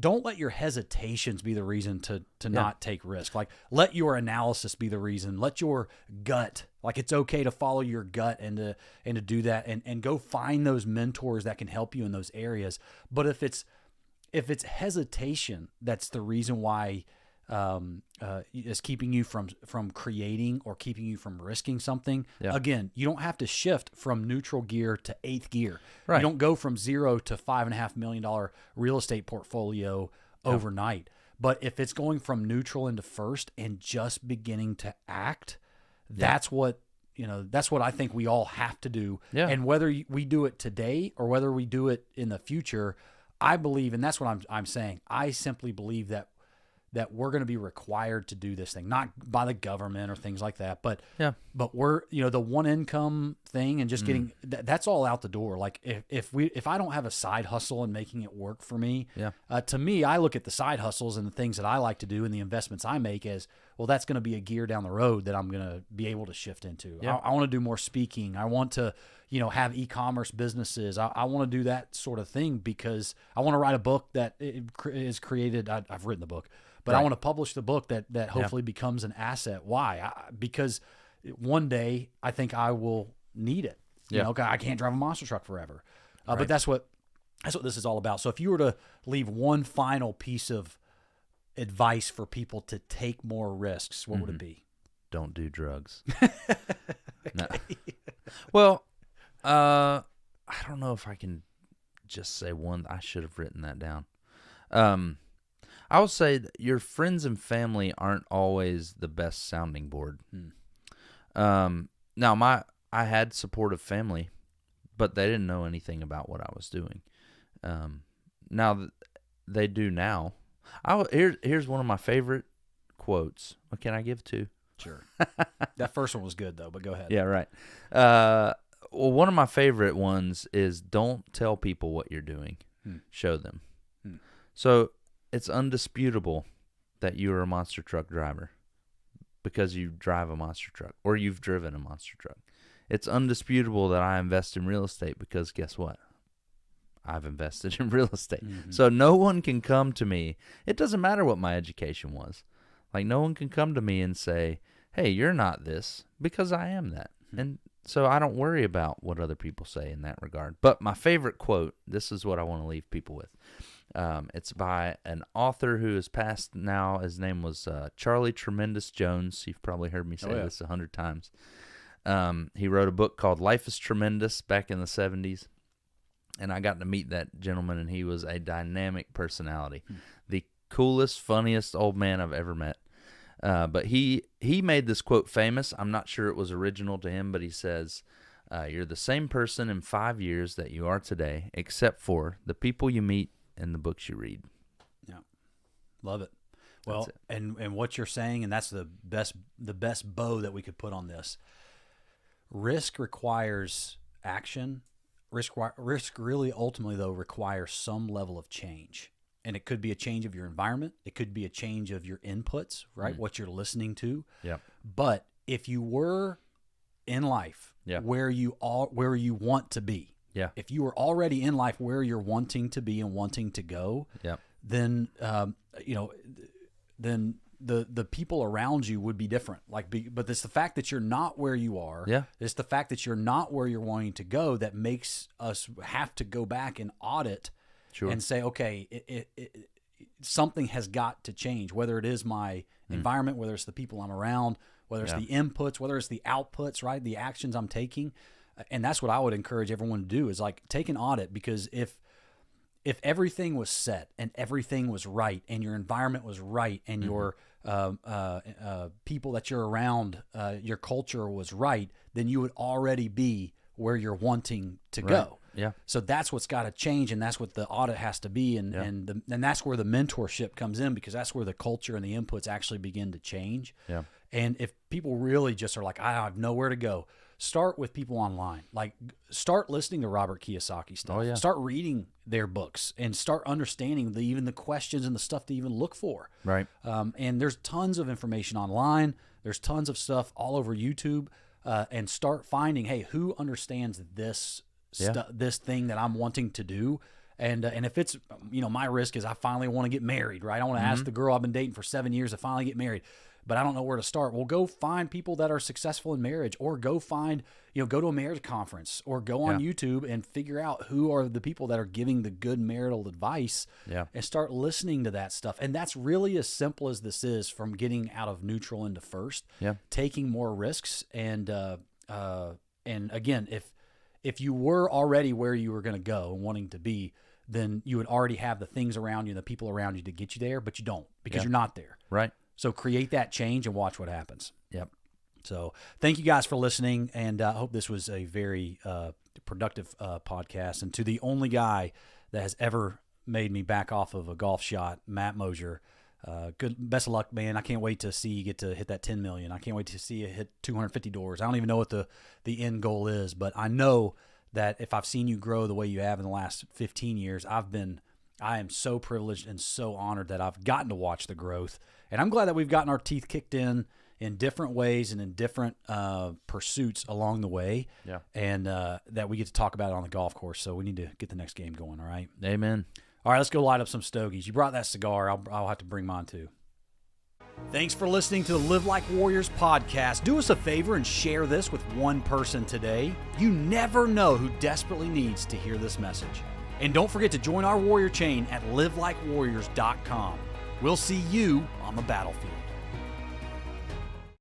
let your hesitations be the reason to not take risk. Like let your analysis be the reason. Let your gut, like it's okay to follow your gut and to do that and go find those mentors that can help you in those areas. But if it's hesitation that's the reason why is keeping you from creating or keeping you from risking something. Yeah. Again, you don't have to shift from neutral gear to 8th gear. Right. You don't go from 0 to $5.5 million real estate portfolio overnight. But if it's going from neutral into first and just beginning to act, that's what I think we all have to do. Yeah. And whether we do it today or whether we do it in the future, I believe, and that's what I'm saying. I simply believe that we're going to be required to do this thing, not by the government or things like that, but we're, the one income thing and just getting, that's all out the door. Like if I don't have a side hustle and making it work for me, to me, I look at the side hustles and the things that I like to do and the investments I make as, well, that's going to be a gear down the road that I'm going to be able to shift into. Yeah. I want to do more speaking. I want to, have e-commerce businesses. I want to do that sort of thing because I want to write a book that is created. I've written the book. But I want to publish the book that hopefully becomes an asset. Why? Because one day I think I will need it. I can't drive a monster truck forever. But that's what this is all about. So if you were to leave one final piece of advice for people to take more risks, what would it be? Don't do drugs. No. Well, I don't know if I can just say one. I should have written that down. I will say that your friends and family aren't always the best sounding board. Now, I had supportive family, but they didn't know anything about what I was doing. Now, they do now. Here's one of my favorite quotes. What can I give two? Sure. That first one was good, though, but go ahead. Yeah, right. Well, one of my favorite ones is don't tell people what you're doing. Show them. So it's undisputable that you are a monster truck driver because you drive a monster truck or you've driven a monster truck. It's undisputable that I invest in real estate because guess what? I've invested in real estate. So no one can come to me. It doesn't matter what my education was. Like, no one can come to me and say, hey, you're not this, because I am that. And so I don't worry about what other people say in that regard. But my favorite quote, this is what I want to leave people with. It's by an author who has passed now. His name was Charlie Tremendous Jones. You've probably heard me say this 100 times. He wrote a book called Life is Tremendous back in the 70s. And I got to meet that gentleman, and he was a dynamic personality. The coolest, funniest old man I've ever met. But he made this quote famous. I'm not sure it was original to him, but he says, you're the same person in 5 years that you are today, except for the people you meet and the books you read. Yeah. Love it. Well, and what you're saying, and that's the best bow that we could put on this. Risk requires action. Risk really ultimately, though, requires some level of change. And it could be a change of your environment. It could be a change of your inputs, right? What you're listening to. Yeah. But if you were in life where you want to be, if you were already in life where you're wanting to be and wanting to go, then then the people around you would be different. But it's the fact that you're not where you are. It's the fact that you're not where you're wanting to go that makes us have to go back and audit. Sure. And say, okay, something has got to change, whether it is my environment, whether it's the people I'm around, whether it's the inputs, whether it's the outputs, right? The actions I'm taking. And that's what I would encourage everyone to do is like take an audit, because if everything was set and everything was right and your environment was right and your people that you're around, your culture was right, then you would already be where you're wanting to go. Yeah. So that's what's got to change, and that's what the audit has to be, and that's where the mentorship comes in, because that's where the culture and the inputs actually begin to change. Yeah. And if people really just are like, I have nowhere to go, start with people online. Like, start listening to Robert Kiyosaki stuff. Start reading their books and start understanding even the questions and the stuff to even look for. Right. And there's tons of information online. There's tons of stuff all over YouTube. And start finding, hey, who understands this this thing that I'm wanting to do. And if it's, my risk is I finally want to get married, right? I want to ask the girl I've been dating for 7 years to finally get married, but I don't know where to start. Well, go find people that are successful in marriage, or go find, go to a marriage conference, or go on YouTube and figure out who are the people that are giving the good marital advice, and start listening to that stuff. And that's really as simple as this is, from getting out of neutral into first, taking more risks. And again, if you were already where you were going to go and wanting to be, then you would already have the things around you, the people around you to get you there, but you don't, because you're not there. Right. So create that change and watch what happens. Yep. So thank you guys for listening, and I hope this was a very productive podcast. And to the only guy that has ever made me back off of a golf shot, Matt Moger, best of luck, man. I can't wait to see you get to hit that 10 million. I can't wait to see you hit 250 doors. I don't even know what the end goal is, but I know that if I've seen you grow the way you have in the last 15 years, I am so privileged and so honored that I've gotten to watch the growth. And I'm glad that we've gotten our teeth kicked in different ways and in different pursuits along the way. Yeah. And that we get to talk about it on the golf course. So we need to get the next game going. All right. Amen. All right, let's go light up some stogies. You brought that cigar. I'll have to bring mine too. Thanks for listening to the Live Like Warriors podcast. Do us a favor and share this with one person today. You never know who desperately needs to hear this message. And don't forget to join our warrior chain at livelikewarriors.com. We'll see you on the battlefield.